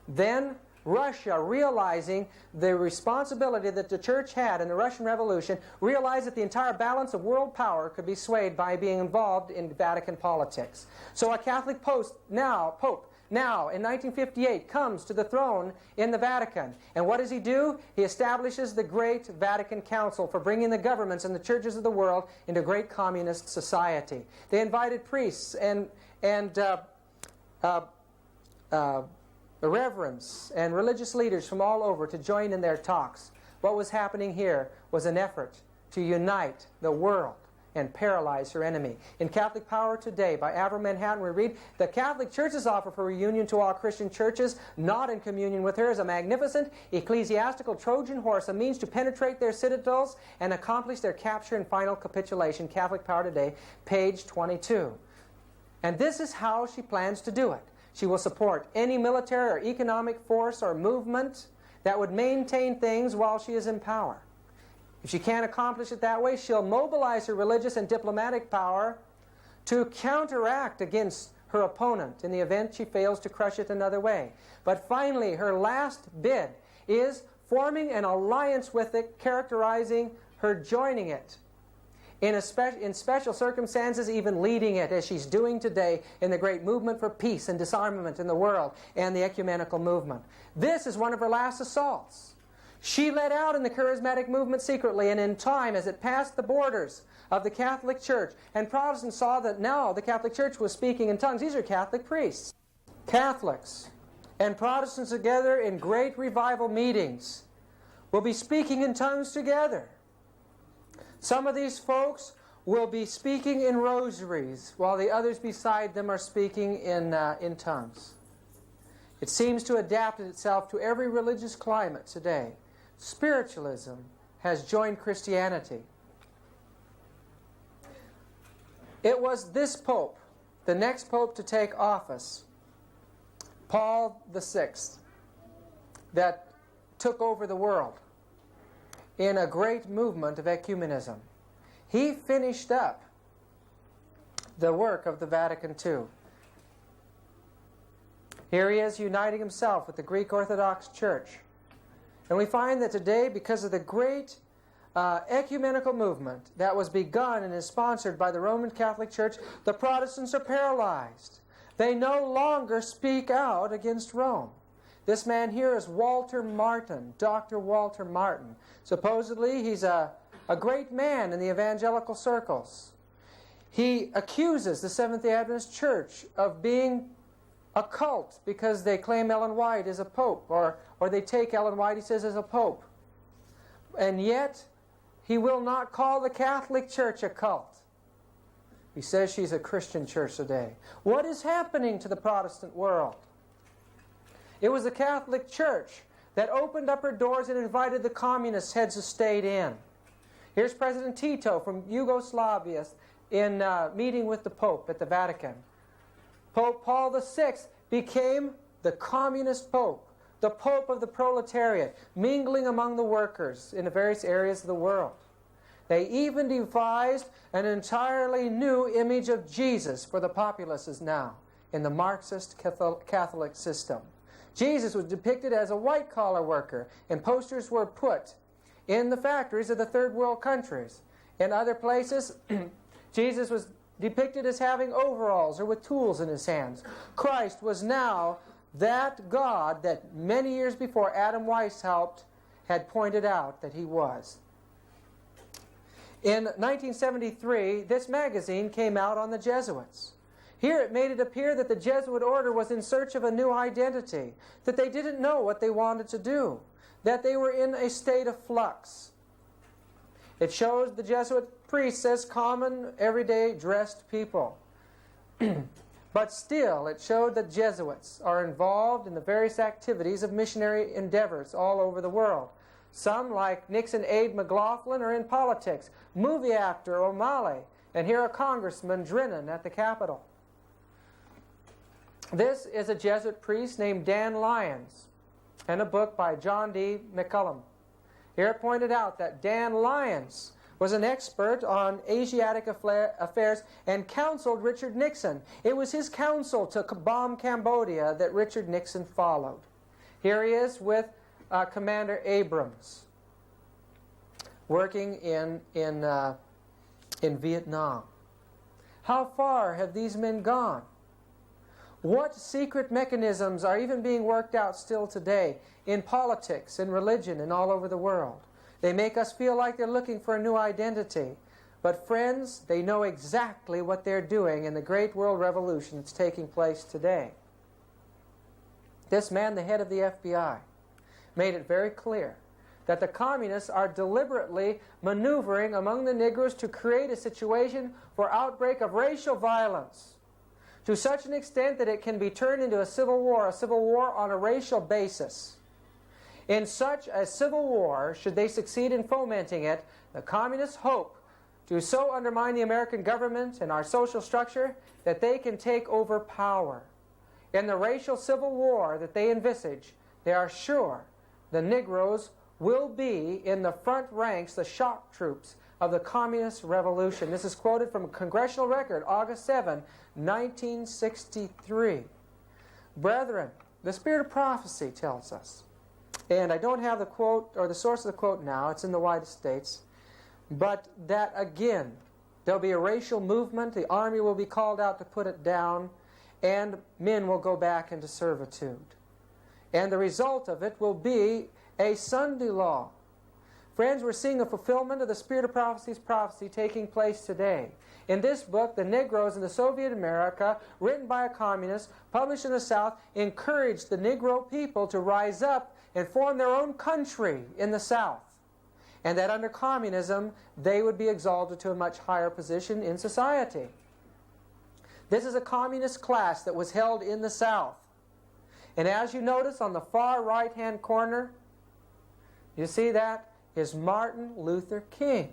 Then, Russia, realizing the responsibility that the church had in the Russian Revolution, realized that the entire balance of world power could be swayed by being involved in Vatican politics. So a Catholic Pope now, in 1958, comes to the throne in the Vatican. And what does he do? He establishes the Great Vatican Council for bringing the governments and the churches of the world into a great communist society. They invited priests and the reverends and religious leaders from all over to join in their talks. What was happening here was an effort to unite the world and paralyze her enemy. In Catholic Power Today by Avram Manhattan we read, "The Catholic Church's offer for reunion to all Christian churches not in communion with her is a magnificent ecclesiastical Trojan horse, a means to penetrate their citadels and accomplish their capture and final capitulation." Catholic Power Today, page 22. And this is how she plans to do it. She will support any military or economic force or movement that would maintain things while she is in power. If she can't accomplish it that way, she'll mobilize her religious and diplomatic power to counteract against her opponent in the event she fails to crush it another way. But finally, her last bid is forming an alliance with it, characterizing her joining it. In special circumstances, even leading it, as she's doing today in the great movement for peace and disarmament in the world and the ecumenical movement. This is one of her last assaults. She led out in the charismatic movement secretly, and in time, as it passed the borders of the Catholic Church, and Protestants saw that now the Catholic Church was speaking in tongues. These are Catholic priests. Catholics and Protestants together in great revival meetings will be speaking in tongues together. Some of these folks will be speaking in rosaries, while the others beside them are speaking in tongues. It seems to adapt itself to every religious climate today. Spiritualism has joined Christianity. It was this Pope, the next Pope to take office, Paul VI, that took over the world in a great movement of ecumenism. He finished up the work of the Vatican II. Here he is uniting himself with the Greek Orthodox Church. And we find that today, because of the great ecumenical movement that was begun and is sponsored by the Roman Catholic Church, the Protestants are paralyzed. They no longer speak out against Rome. This man here is Walter Martin, Dr. Walter Martin. Supposedly, he's a great man in the evangelical circles. He accuses the Seventh-day Adventist Church of being a cult because they claim Ellen White is a pope, or they take Ellen White, he says, as a pope. And yet, he will not call the Catholic Church a cult. He says she's a Christian church today. What is happening to the Protestant world? It was the Catholic Church that opened up her doors and invited the communist heads of state in. Here's President Tito from Yugoslavia in meeting with the Pope at the Vatican. Pope Paul VI became the communist Pope, the Pope of the proletariat, mingling among the workers in the various areas of the world. They even devised an entirely new image of Jesus for the populaces now in the Marxist Catholic system. Jesus was depicted as a white-collar worker, and posters were put in the factories of the third world countries. In other places, Jesus was depicted as having overalls or with tools in his hands. Christ was now that God that many years before Adam Weishaupt had pointed out that he was. In 1973, this magazine came out on the Jesuits. Here it made it appear that the Jesuit order was in search of a new identity, that they didn't know what they wanted to do, that they were in a state of flux. It shows the Jesuit priests as common, everyday dressed people. But still, it showed that Jesuits are involved in the various activities of missionary endeavors all over the world. Some, like Nixon aide McLaughlin, are in politics. Movie actor O'Malley, and here a Congressman Drennan at the Capitol. This is a Jesuit priest named Dan Lyons, and a book by John D. McCullum. Here it pointed out that Dan Lyons was an expert on Asiatic affairs and counseled Richard Nixon. It was his counsel to bomb Cambodia that Richard Nixon followed. Here he is with Commander Abrams, working in Vietnam. How far have these men gone? What secret mechanisms are even being worked out still today in politics, in religion, and all over the world? They make us feel like they're looking for a new identity. But friends, they know exactly what they're doing in the great world revolution that's taking place today. This man, the head of the FBI, made it very clear that the communists are deliberately maneuvering among the Negroes to create a situation for outbreak of racial violence to such an extent that it can be turned into a civil war on a racial basis. In such a civil war, should they succeed in fomenting it, the communists hope to so undermine the American government and our social structure that they can take over power. In the racial civil war that they envisage, they are sure the Negroes will be in the front ranks, the shock troops of the communist revolution. This is quoted from a congressional record, August 7, 1963. Brethren, the spirit of prophecy tells us, and I don't have the quote or the source of the quote now, it's in the United States, but that again, there'll be a racial movement, the army will be called out to put it down, and men will go back into servitude. And the result of it will be a Sunday law. Friends, we're seeing a fulfillment of the spirit of prophecy taking place today. In this book, The Negroes in the Soviet America, written by a communist, published in the South, encouraged the Negro people to rise up and form their own country in the South. And that under communism, they would be exalted to a much higher position in society. This is a communist class that was held in the South. And as you notice on the far right-hand corner, you see that is Martin Luther King,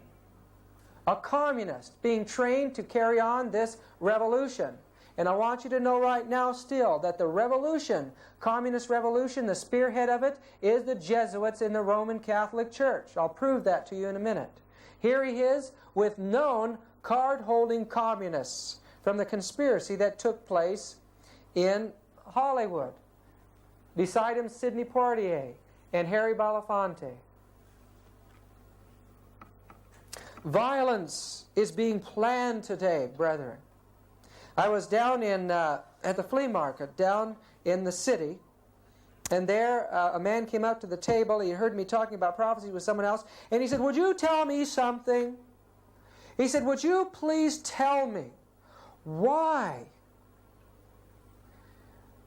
a communist being trained to carry on this revolution. And I want you to know right now still that the revolution, communist revolution, the spearhead of it is the Jesuits in the Roman Catholic Church. I'll prove that to you in a minute. Here he is with known card-holding communists from the conspiracy that took place in Hollywood. Beside him, Sidney Poitier and Harry Belafonte. Violence is being planned today, brethren. I was down at the flea market down in the city, and there a man came up to the table. He heard me talking about prophecy with someone else, and he said, "Would you tell me something?" He said, "Would you please tell me why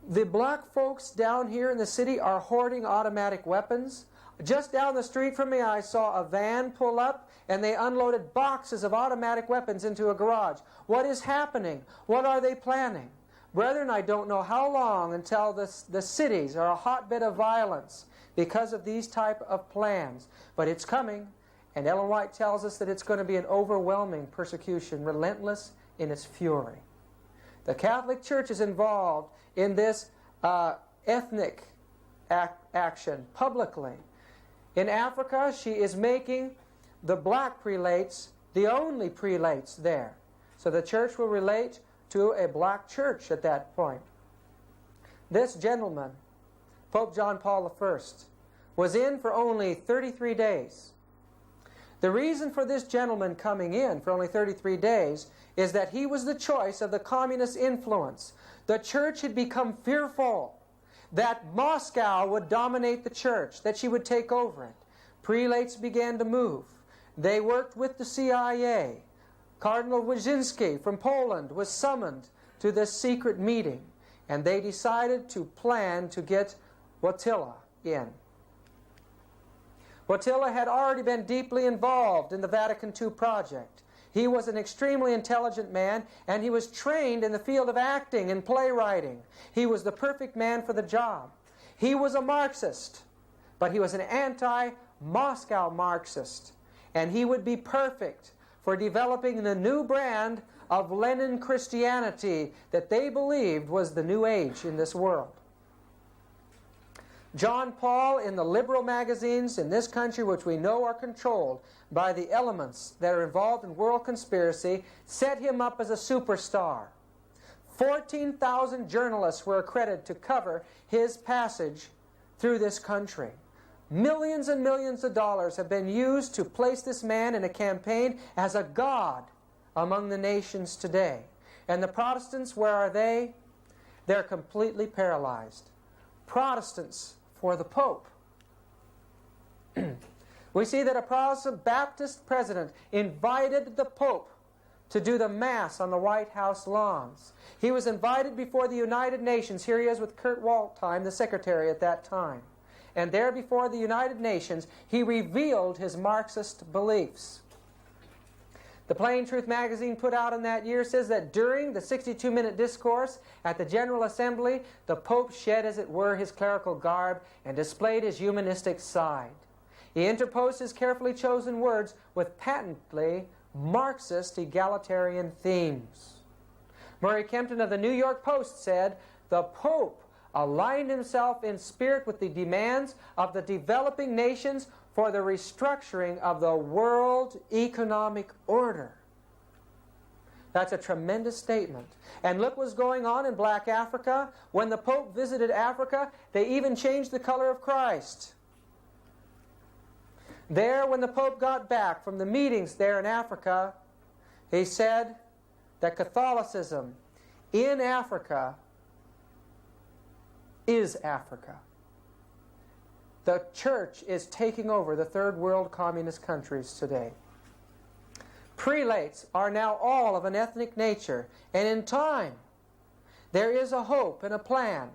the black folks down here in the city are hoarding automatic weapons? Just down the street from me, I saw a van pull up, and they unloaded boxes of automatic weapons into a garage. What is happening? What are they planning?" Brethren, I don't know how long until the cities are a hotbed of violence because of these type of plans. But it's coming, and Ellen White tells us that it's going to be an overwhelming persecution, relentless in its fury. The Catholic Church is involved in this ethnic action publicly. In Africa, she is making the black prelates the only prelates there. So the church will relate to a black church at that point. This gentleman, Pope John Paul I, was in for only 33 days. The reason for this gentleman coming in for only 33 days is that he was the choice of the communist influence. The church had become fearful that Moscow would dominate the church, that she would take over it. Prelates began to move. They worked with the CIA. Cardinal Wyszynski from Poland was summoned to this secret meeting, and they decided to plan to get Wojtyla in. Wojtyla had already been deeply involved in the Vatican II project. He was an extremely intelligent man, and he was trained in the field of acting and playwriting. He was the perfect man for the job. He was a Marxist, but he was an anti-Moscow Marxist, and he would be perfect for developing the new brand of Lenin Christianity that they believed was the new age in this world. John Paul, in the liberal magazines in this country, which we know are controlled by the elements that are involved in world conspiracy, set him up as a superstar. 14,000 journalists were accredited to cover his passage through this country. Millions and millions of dollars have been used to place this man in a campaign as a god among the nations today. And the Protestants, where are they? They're completely paralyzed. Protestants for the Pope. We see that a Protestant Baptist president invited the Pope to do the Mass on the White House lawns. He was invited before the United Nations. Here he is with Kurt Waldheim, the secretary at that time. And there before the United Nations, he revealed his Marxist beliefs. The Plain Truth magazine put out in that year says that during the 62-minute discourse at the General Assembly, the Pope shed, as it were, his clerical garb and displayed his humanistic side. He interposed his carefully chosen words with patently Marxist egalitarian themes. Murray Kempton of the New York Post said, "The Pope aligned himself in spirit with the demands of the developing nations for the restructuring of the world economic order." That's a tremendous statement. And look what's going on in black Africa. When the Pope visited Africa, they even changed the color of Christ. There, when the Pope got back from the meetings there in Africa, he said that Catholicism in Africa is Africa. The church is taking over the third world communist countries today. Prelates are now all of an ethnic nature, and in time there is a hope and a plan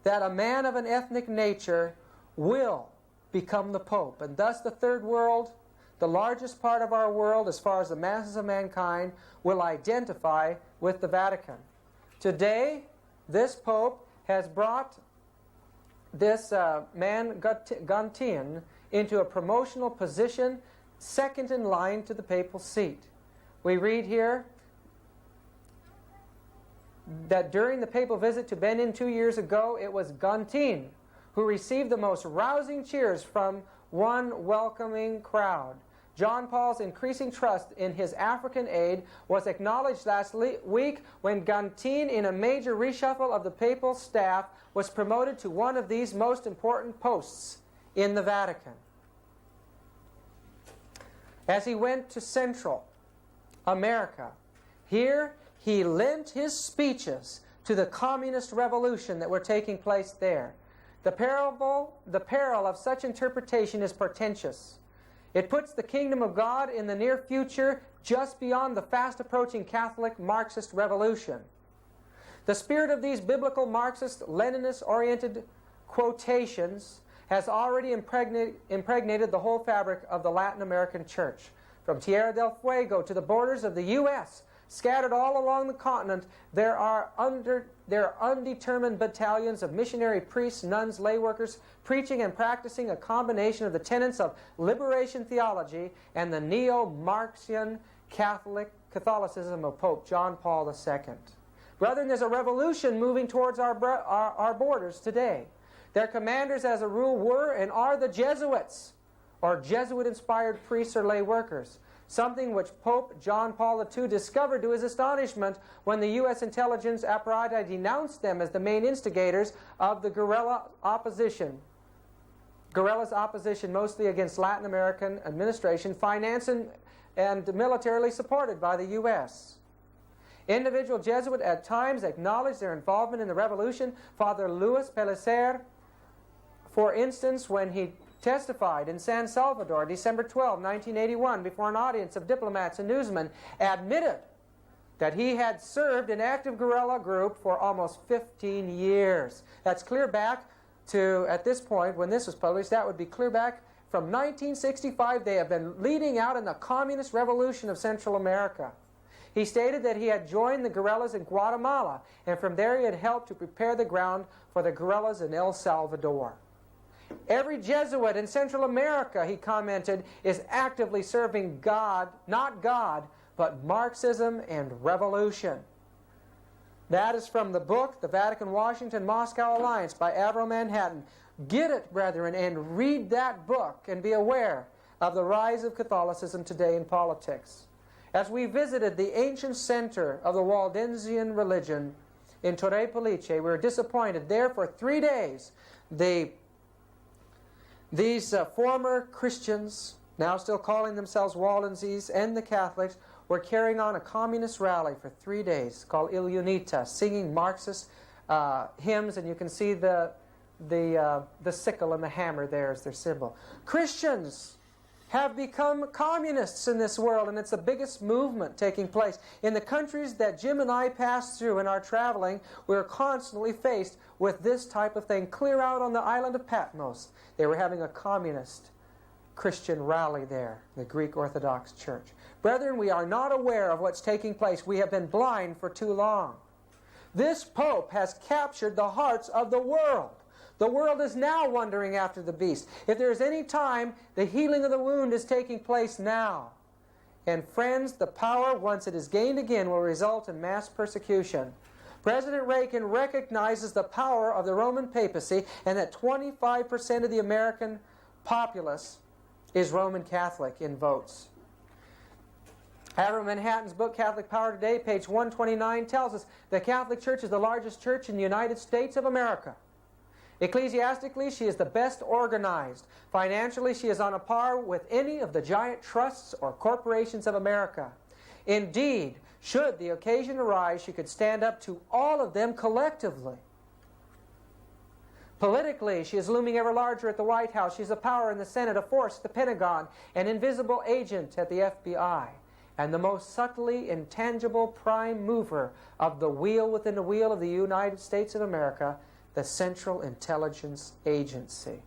that a man of an ethnic nature will become the Pope. And thus the third world, the largest part of our world as far as the masses of mankind, will identify with the Vatican. Today, this Pope has brought this man Gontian into a promotional position second in line to the papal seat. We read here that during the papal visit to Benin 2 years ago, it was Gontian who received the most rousing cheers from one welcoming crowd. John Paul's increasing trust in his African aid was acknowledged last week when Gontian, in a major reshuffle of the papal staff, was promoted to one of these most important posts in the Vatican. As he went to Central America, here he lent his speeches to the communist revolution that were taking place there. The peril of such interpretation is portentous. It puts the kingdom of God in the near future just beyond the fast-approaching Catholic Marxist revolution. The spirit of these biblical Marxist, Leninist-oriented quotations has already impregnated the whole fabric of the Latin American church. From Tierra del Fuego to the borders of the U.S., scattered all along the continent, there are undetermined battalions of missionary priests, nuns, lay workers, preaching and practicing a combination of the tenets of liberation theology and the neo-Marxian Catholicism of Pope John Paul II. Brethren, there's a revolution moving towards our borders today. Their commanders, as a rule, were and are the Jesuits, or Jesuit-inspired priests or lay workers, something which Pope John Paul II discovered to his astonishment when the U.S. intelligence apparatus denounced them as the main instigators of the guerrillas' opposition mostly against Latin American administration, financed and militarily supported by the U.S. Individual Jesuits at times acknowledged their involvement in the revolution. Father Luis Pellicer, for instance, when he testified in San Salvador, December 12, 1981, before an audience of diplomats and newsmen, admitted that he had served an active guerrilla group for almost 15 years. That's clear back to, at this point, when this was published, that would be clear back from 1965. They have been leading out in the communist revolution of Central America. He stated that he had joined the guerrillas in Guatemala, and from there he had helped to prepare the ground for the guerrillas in El Salvador. Every Jesuit in Central America, he commented, is actively serving God, not God, but Marxism and revolution. That is from the book, The Vatican-Washington-Moscow Alliance by Avro Manhattan. Get it, brethren, and read that book and be aware of the rise of Catholicism today in politics. As we visited the ancient center of the Waldensian religion in Torre Pellice, we were disappointed. There for 3 days, the These former Christians, now still calling themselves Waldenses, and the Catholics, were carrying on a communist rally for 3 days called Il Unita, singing Marxist hymns, and you can see the sickle and the hammer there as their symbol. Christians have become communists in this world, and it's the biggest movement taking place. In the countries that Jim and I pass through in our traveling, we're constantly faced with this type of thing. Clear out on the island of Patmos, they were having a communist Christian rally there, the Greek Orthodox Church. Brethren, we are not aware of what's taking place. We have been blind for too long. This Pope has captured the hearts of the world. The world is now wandering after the beast. If there is any time, the healing of the wound is taking place now. And friends, the power, once it is gained again, will result in mass persecution. President Reagan recognizes the power of the Roman papacy and that 25% of the American populace is Roman Catholic in votes. Avram Manhattan's book, Catholic Power Today, page 129, tells us the Catholic Church is the largest church in the United States of America. Ecclesiastically, she is the best organized. Financially, she is on a par with any of the giant trusts or corporations of America. Indeed, should the occasion arise, she could stand up to all of them collectively. Politically, she is looming ever larger at the White House. She's a power in the Senate, a force at the Pentagon, an invisible agent at the FBI, and the most subtly intangible prime mover of the wheel within the wheel of the United States of America, the Central Intelligence Agency.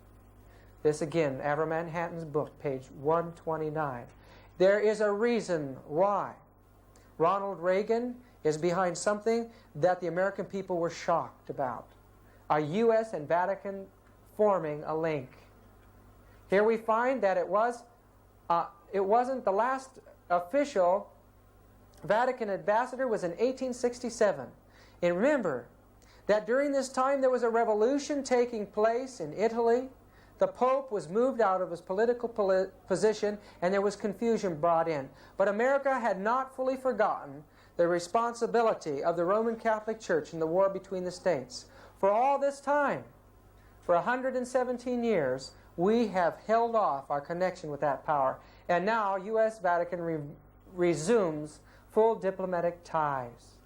This again, Avram Manhattan's book, page 129. There is a reason why Ronald Reagan is behind something that the American people were shocked about. A U.S. and Vatican forming a link. Here we find that it wasn't the last official Vatican ambassador was in 1867. And remember that during this time there was a revolution taking place in Italy. The Pope was moved out of his political position and there was confusion brought in. But America had not fully forgotten the responsibility of the Roman Catholic Church in the war between the states. For all this time, for 117 years, we have held off our connection with that power. And now U.S. Vatican resumes full diplomatic ties.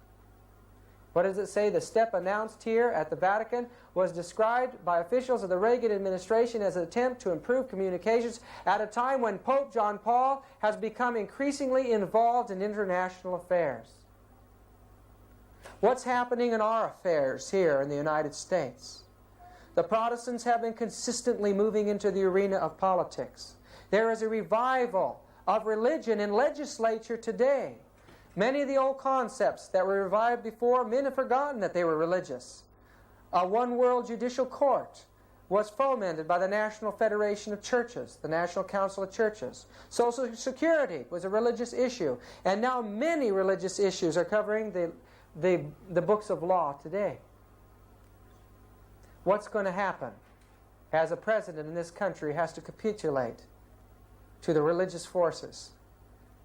What does it say? The step announced here at the Vatican was described by officials of the Reagan administration as an attempt to improve communications at a time when Pope John Paul has become increasingly involved in international affairs. What's happening in our affairs here in the United States? The Protestants have been consistently moving into the arena of politics. There is a revival of religion in legislature today. Many of the old concepts that were revived before, men have forgotten that they were religious. A one-world judicial court was fomented by the National Federation of Churches, the National Council of Churches. Social Security was a religious issue, and now many religious issues are covering the books of law today. What's going to happen as a president in this country has to capitulate to the religious forces?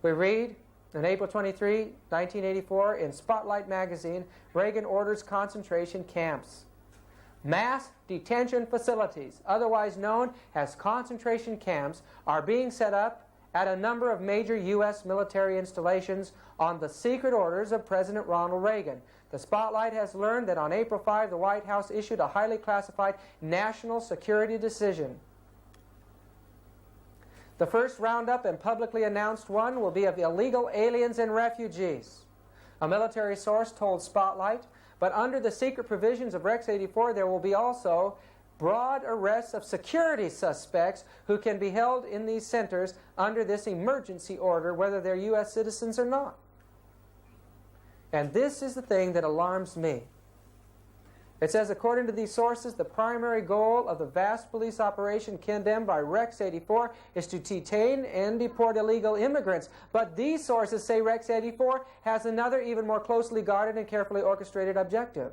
We read on April 23, 1984, in Spotlight magazine, Reagan orders concentration camps. Mass detention facilities, otherwise known as concentration camps, are being set up at a number of major U.S. military installations on the secret orders of President Ronald Reagan. The Spotlight has learned that on April 5, the White House issued a highly classified national security decision. The first roundup and publicly announced one will be of illegal aliens and refugees. A military source told Spotlight, but under the secret provisions of Rex 84, there will be also broad arrests of security suspects who can be held in these centers under this emergency order, whether they're U.S. citizens or not. And this is the thing that alarms me. It says, according to these sources, the primary goal of the vast police operation condemned by Rex 84 is to detain and deport illegal immigrants. But these sources say Rex 84 has another even more closely guarded and carefully orchestrated objective: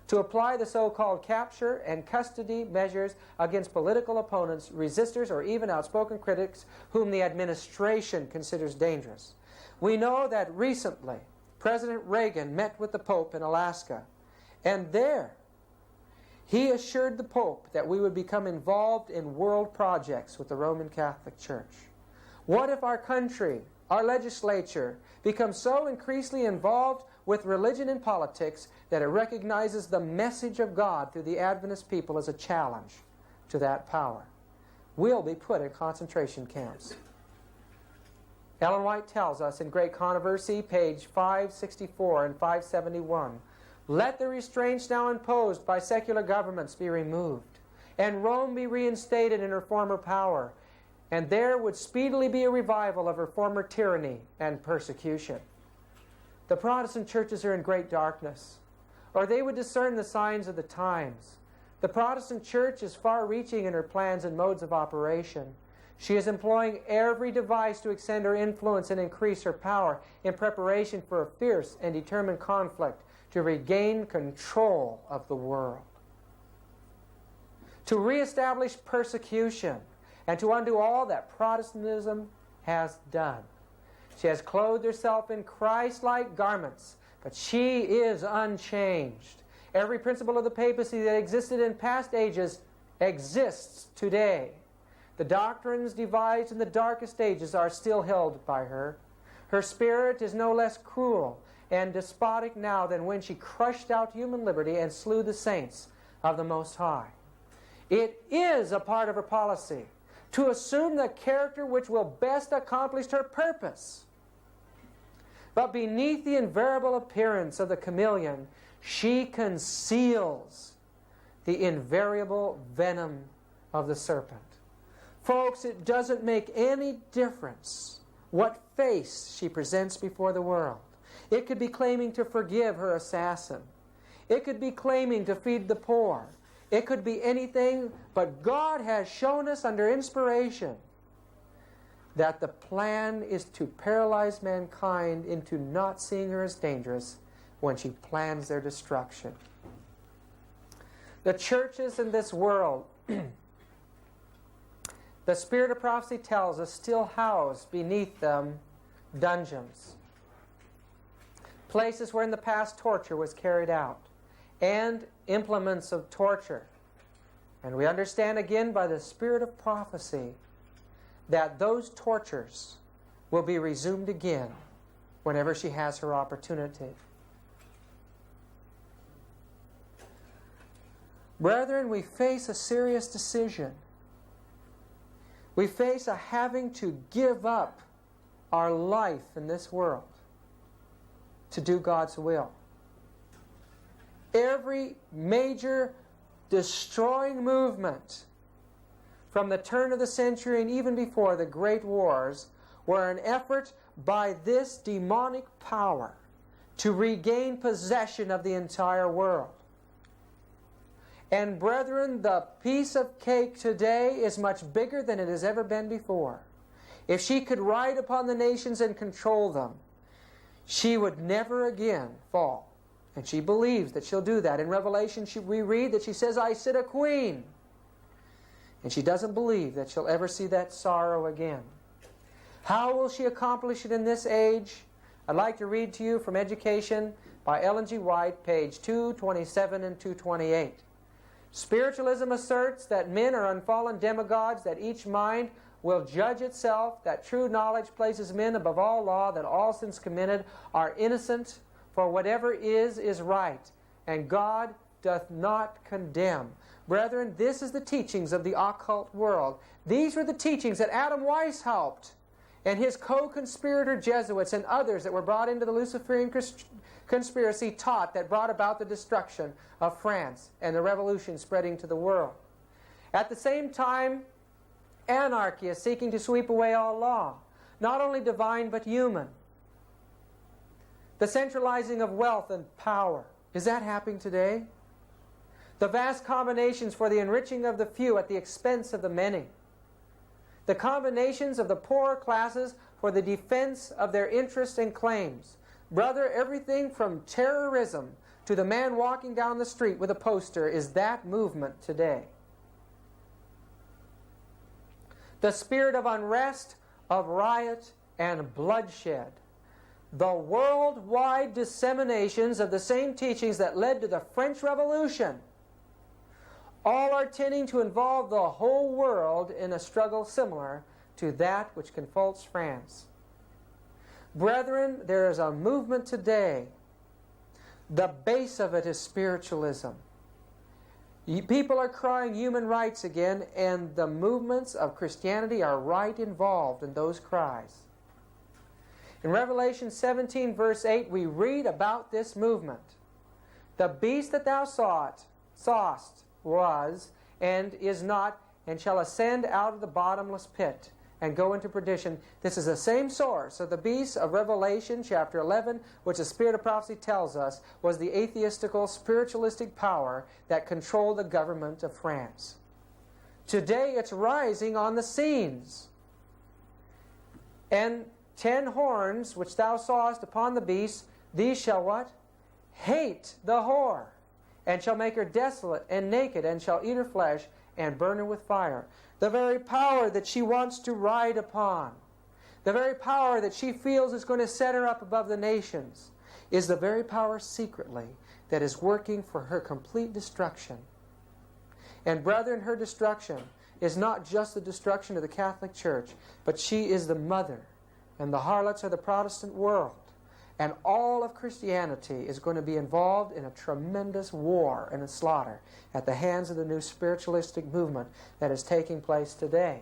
to apply the so-called capture and custody measures against political opponents, resistors, or even outspoken critics whom the administration considers dangerous. We know that recently President Reagan met with the Pope in Alaska, and there He assured the Pope that we would become involved in world projects with the Roman Catholic Church. What if our country, our legislature, becomes so increasingly involved with religion and politics that it recognizes the message of God through the Adventist people as a challenge to that power? We'll be put in concentration camps. Ellen White tells us in Great Controversy, page 564 and 571, "Let the restraints now imposed by secular governments be removed, and Rome be reinstated in her former power, and there would speedily be a revival of her former tyranny and persecution." The Protestant churches are in great darkness, or they would discern the signs of the times. The Protestant church is far-reaching in her plans and modes of operation. She is employing every device to extend her influence and increase her power in preparation for a fierce and determined conflict to regain control of the world, to reestablish persecution, and to undo all that Protestantism has done. She has clothed herself in Christ-like garments, but she is unchanged. Every principle of the papacy that existed in past ages exists today. The doctrines devised in the darkest ages are still held by her. Her spirit is no less cruel and despotic now than when she crushed out human liberty and slew the saints of the Most High. It is a part of her policy to assume the character which will best accomplish her purpose. But beneath the invariable appearance of the chameleon, she conceals the invariable venom of the serpent. Folks, it doesn't make any difference what face she presents before the world. It could be claiming to forgive her assassin. It could be claiming to feed the poor. It could be anything, but God has shown us under inspiration that the plan is to paralyze mankind into not seeing her as dangerous when she plans their destruction. The churches in this world, the Spirit of Prophecy tells us, still house beneath them dungeons, places where in the past torture was carried out, and implements of torture. And we understand again by the Spirit of Prophecy that those tortures will be resumed again whenever she has her opportunity. Brethren, we face a serious decision. We face a having to give up our life in this world to do God's will. Every major destroying movement from the turn of the century and even before the great wars were an effort by this demonic power to regain possession of the entire world. And brethren, the piece of cake today is much bigger than it has ever been before. If she could ride upon the nations and control them, she would never again fall. And she believes that she'll do that. In Revelation, we read that she says, "I sit a queen." And she doesn't believe that she'll ever see that sorrow again. How will she accomplish it in this age? I'd like to read to you from Education by Ellen G. White, page 227 and 228. Spiritualism asserts that men are unfallen demigods, that each mind will judge itself, that true knowledge places men above all law, that all sins committed are innocent, for whatever is right, and God doth not condemn. Brethren, this is the teachings of the occult world. These were the teachings that Adam Weishaupt and his co-conspirator Jesuits and others that were brought into the Luciferian conspiracy taught, that brought about the destruction of France and the revolution spreading to the world. At the same time, anarchy is seeking to sweep away all law, not only divine but human. The centralizing of wealth and power. Is that happening today? The vast combinations for the enriching of the few at the expense of the many. The combinations of the poorer classes for the defense of their interests and claims. Brother, everything from terrorism to the man walking down the street with a poster is that movement today. The spirit of unrest, of riot, and bloodshed. The worldwide disseminations of the same teachings that led to the French Revolution All are tending to involve the whole world in a struggle similar to that which confronts France. Brethren, there is a movement today. The base of it is spiritualism. People are crying human rights again, and the movements of Christianity are right involved in those cries. In Revelation 17, verse 8, we read about this movement. The beast that thou sawest was, and is not, and shall ascend out of the bottomless pit, and go into perdition. This is the same source of the beast of Revelation chapter 11, which the Spirit of Prophecy tells us was the atheistical, spiritualistic power that controlled the government of France. Today it's rising on the scenes. And 10 horns which thou sawest upon the beast, these shall what? Hate the whore, and shall make her desolate and naked, and shall eat her flesh, and burn her with fire. The very power that she wants to ride upon, the very power that she feels is going to set her up above the nations, is the very power secretly that is working for her complete destruction. And brethren, her destruction is not just the destruction of the Catholic Church, but she is the mother, and the harlots of the Protestant world. And all of Christianity is going to be involved in a tremendous war and a slaughter at the hands of the new spiritualistic movement that is taking place today.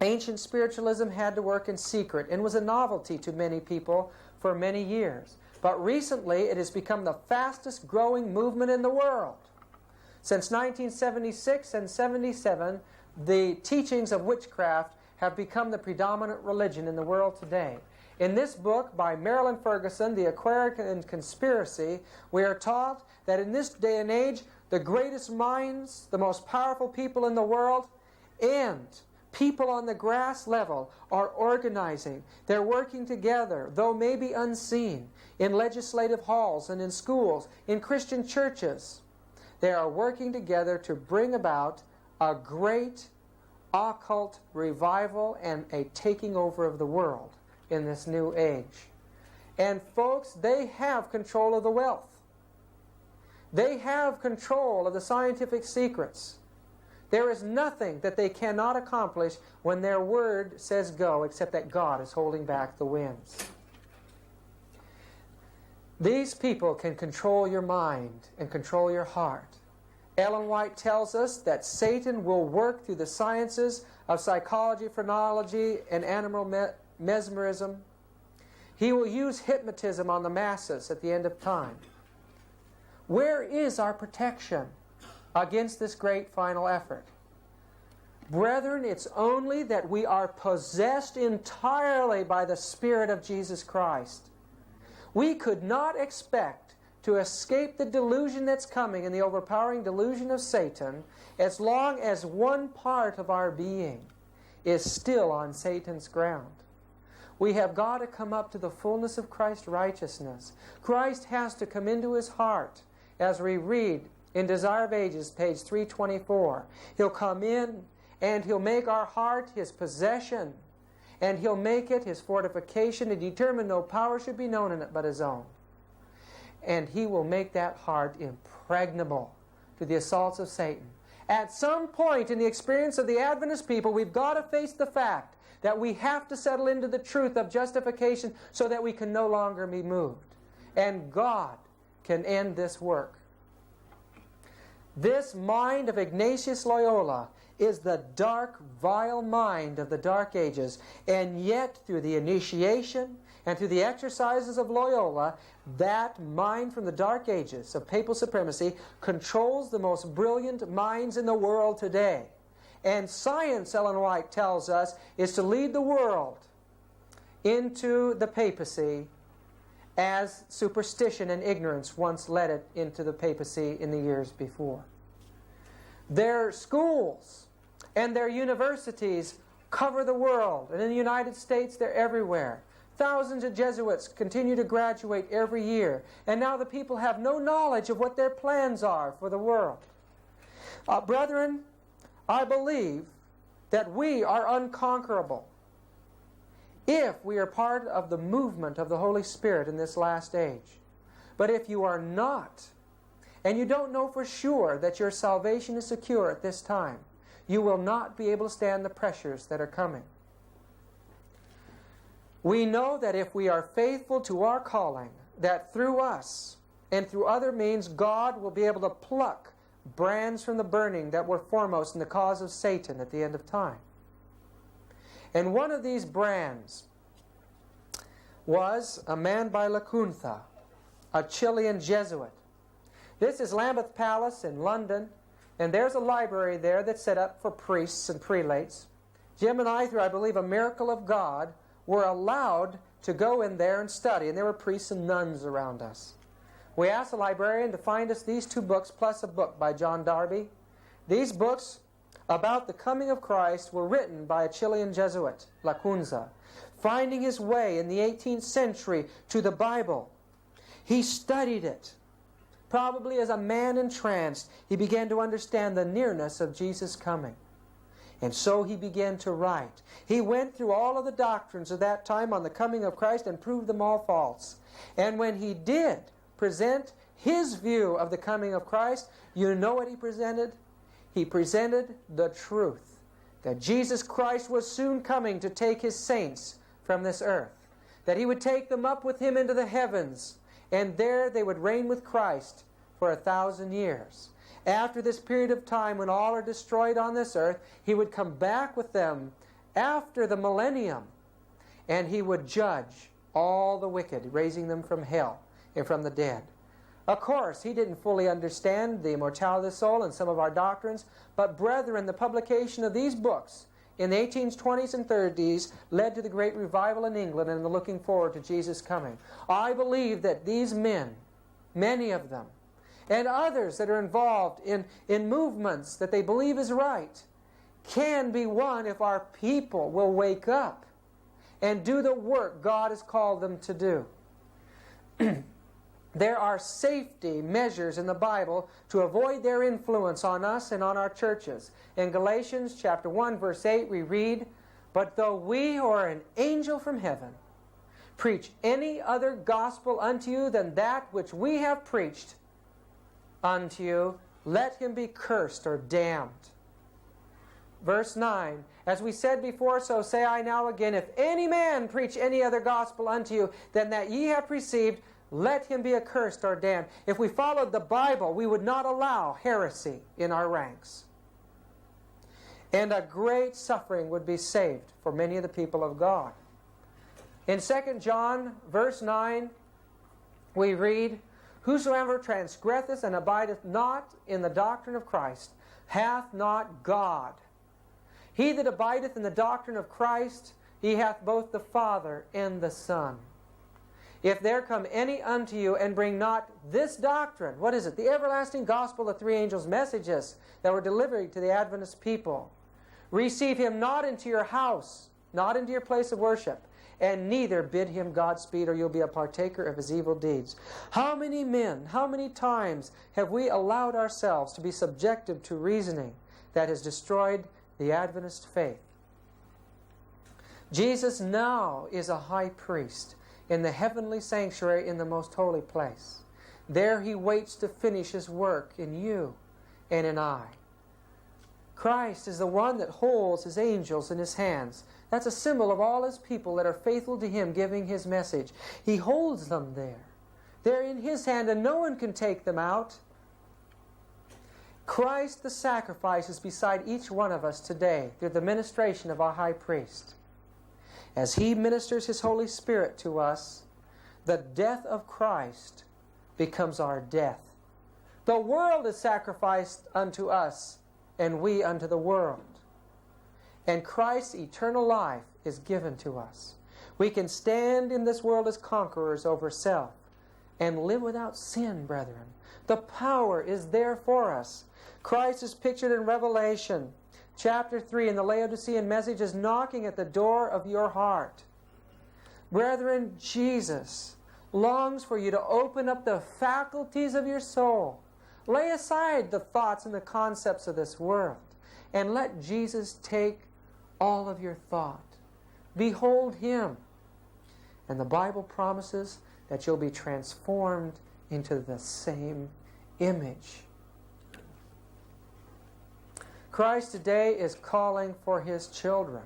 Ancient spiritualism had to work in secret and was a novelty to many people for many years. But recently it has become the fastest growing movement in the world. Since 1976 and 77, the teachings of witchcraft have become the predominant religion in the world today. In this book by Marilyn Ferguson, The Aquarian Conspiracy, we are taught that in this day and age, the greatest minds, the most powerful people in the world, and people on the grass level are organizing. They're working together, though maybe unseen, in legislative halls and in schools, in Christian churches. They are working together to bring about a great occult revival and a taking over of the world in this new age. And folks, they have control of the wealth. They have control of the scientific secrets. There is nothing that they cannot accomplish when their word says go, except that God is holding back the winds. These people can control your mind and control your heart. Ellen White tells us that Satan will work through the sciences of psychology, phrenology, and animal mesmerism. He will use hypnotism on the masses at the end of time. Where is our protection against this great final effort? Brethren, it's only that we are possessed entirely by the Spirit of Jesus Christ. We could not expect to escape the delusion that's coming and the overpowering delusion of Satan as long as one part of our being is still on Satan's ground. We have got to come up to the fullness of Christ's righteousness. Christ has to come into his heart, as we read in Desire of Ages, page 324. He'll come in and he'll make our heart his possession, and he'll make it his fortification, and determine no power should be known in it but his own. And he will make that heart impregnable to the assaults of Satan. At some point in the experience of the Adventist people, we've got to face the fact that we have to settle into the truth of justification so that we can no longer be moved. And God can end this work. This mind of Ignatius Loyola is the dark, vile mind of the Dark Ages. And yet, through the initiation and through the exercises of Loyola, that mind from the Dark Ages of papal supremacy controls the most brilliant minds in the world today. And science, Ellen White tells us, is to lead the world into the papacy as superstition and ignorance once led it into the papacy in the years before. Their schools and their universities cover the world, and in the United States they're everywhere. Thousands of Jesuits continue to graduate every year, and now the people have no knowledge of what their plans are for the world. Brethren, I believe that we are unconquerable if we are part of the movement of the Holy Spirit in this last age. But if you are not, and you don't know for sure that your salvation is secure at this time, you will not be able to stand the pressures that are coming. We know that if we are faithful to our calling, that through us and through other means, God will be able to pluck brands from the burning that were foremost in the cause of Satan at the end of time. And one of these brands was a man by Lacunza, a Chilean Jesuit. This is Lambeth Palace in London, and there's a library there that's set up for priests and prelates. Jim and I, through I believe a miracle of God, were allowed to go in there and study, and there were priests and nuns around us. We asked the librarian to find us these 2 books plus a book by John Darby. These books about the coming of Christ were written by a Chilean Jesuit, Lacunza, finding his way in the 18th century to the Bible. He studied it. Probably as a man entranced, he began to understand the nearness of Jesus' coming. And so he began to write. He went through all of the doctrines of that time on the coming of Christ and proved them all false. And when he did present his view of the coming of Christ, you know what he presented? He presented the truth, that Jesus Christ was soon coming to take his saints from this earth, that he would take them up with him into the heavens, and there they would reign with Christ for 1,000 years. After this period of time when all are destroyed on this earth, he would come back with them after the millennium, and he would judge all the wicked, raising them from hell and from the dead. Of course, he didn't fully understand the immortality of the soul and some of our doctrines, but brethren, the publication of these books in the 1820s and 30s led to the great revival in England and the looking forward to Jesus' coming. I believe that these men, many of them, and others that are involved in movements that they believe is right, can be won if our people will wake up and do the work God has called them to do. There are safety measures in the Bible to avoid their influence on us and on our churches. In Galatians chapter 1, verse 8, we read, "But though we or an angel from heaven preach any other gospel unto you than that which we have preached unto you, let him be cursed or damned." Verse 9, "As we said before, so say I now again, if any man preach any other gospel unto you than that ye have received, let him be accursed or damned." If we followed the Bible, we would not allow heresy in our ranks. And a great suffering would be saved for many of the people of God. In 2 John, verse 9, we read, "Whosoever transgresseth and abideth not in the doctrine of Christ hath not God. He that abideth in the doctrine of Christ, he hath both the Father and the Son. If there come any unto you and bring not this doctrine," what is it? The everlasting gospel the 3 angels' messages that were delivered to the Adventist people. "Receive him not into your house, not into your place of worship, and neither bid him Godspeed, or you'll be a partaker of his evil deeds." How many men, how many times have we allowed ourselves to be subjected to reasoning that has destroyed the Adventist faith? Jesus now is a high priest in the heavenly sanctuary in the most holy place. There he waits to finish his work in you and in I. Christ is the one that holds his angels in his hands. That's a symbol of all his people that are faithful to him, giving his message. He holds them there. They're in his hand and no one can take them out. Christ the sacrifice is beside each one of us today through the ministration of our high priest. As he ministers his Holy Spirit to us, the death of Christ becomes our death. The world is sacrificed unto us, and we unto the world. And Christ's eternal life is given to us. We can stand in this world as conquerors over self and live without sin, brethren. The power is there for us. Christ is pictured in Revelation chapter 3 in the Laodicean message is knocking at the door of your heart. Brethren, Jesus longs for you to open up the faculties of your soul. Lay aside the thoughts and the concepts of this world and let Jesus take all of your thought. Behold him. And the Bible promises that you'll be transformed into the same image. Christ today is calling for His children.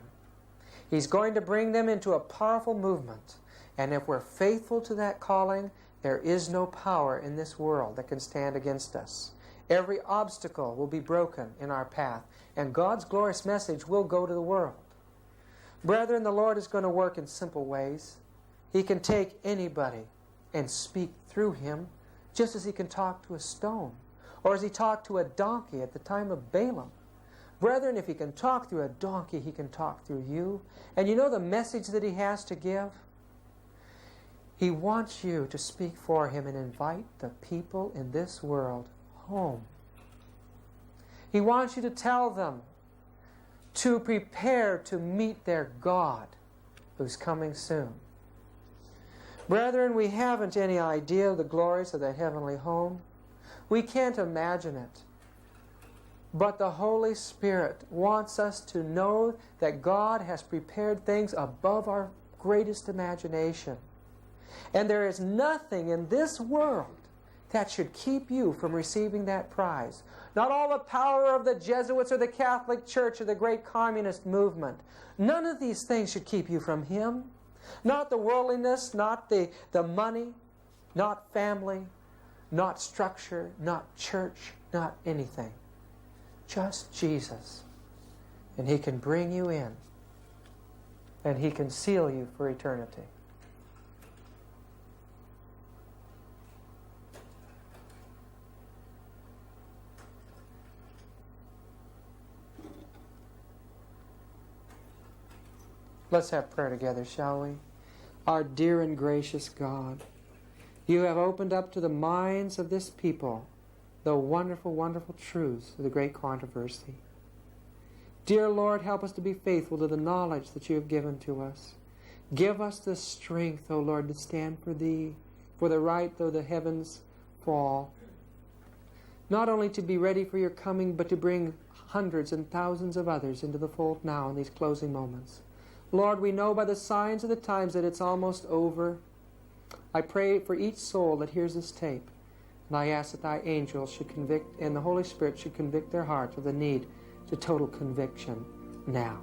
He's going to bring them into a powerful movement. And if we're faithful to that calling, there is no power in this world that can stand against us. Every obstacle will be broken in our path, and God's glorious message will go to the world. Brethren, the Lord is going to work in simple ways. He can take anybody and speak through him, just as He can talk to a stone, or as He talked to a donkey at the time of Balaam. Brethren, if He can talk through a donkey, He can talk through you. And you know the message that He has to give? He wants you to speak for Him and invite the people in this world home. He wants you to tell them to prepare to meet their God who's coming soon. Brethren, we haven't any idea of the glories of that heavenly home. We can't imagine it. But the Holy Spirit wants us to know that God has prepared things above our greatest imagination. And there is nothing in this world that should keep you from receiving that prize. Not all the power of the Jesuits or the Catholic Church or the great communist movement. None of these things should keep you from Him. Not the worldliness, not the money, not family, not structure, not church, not anything. Just Jesus. And He can bring you in. And He can seal you for eternity. Let's have prayer together, shall we? Our dear and gracious God, You have opened up to the minds of this people the wonderful, wonderful truths of the great controversy. Dear Lord, help us to be faithful to the knowledge that You have given to us. Give us the strength, O Lord, to stand for Thee, for the right though the heavens fall. Not only to be ready for Your coming, but to bring hundreds and thousands of others into the fold now in these closing moments. Lord, we know by the signs of the times that it's almost over. I pray for each soul that hears this tape, and I ask that Thy angels should convict, and the Holy Spirit should convict their hearts of the need to total conviction now.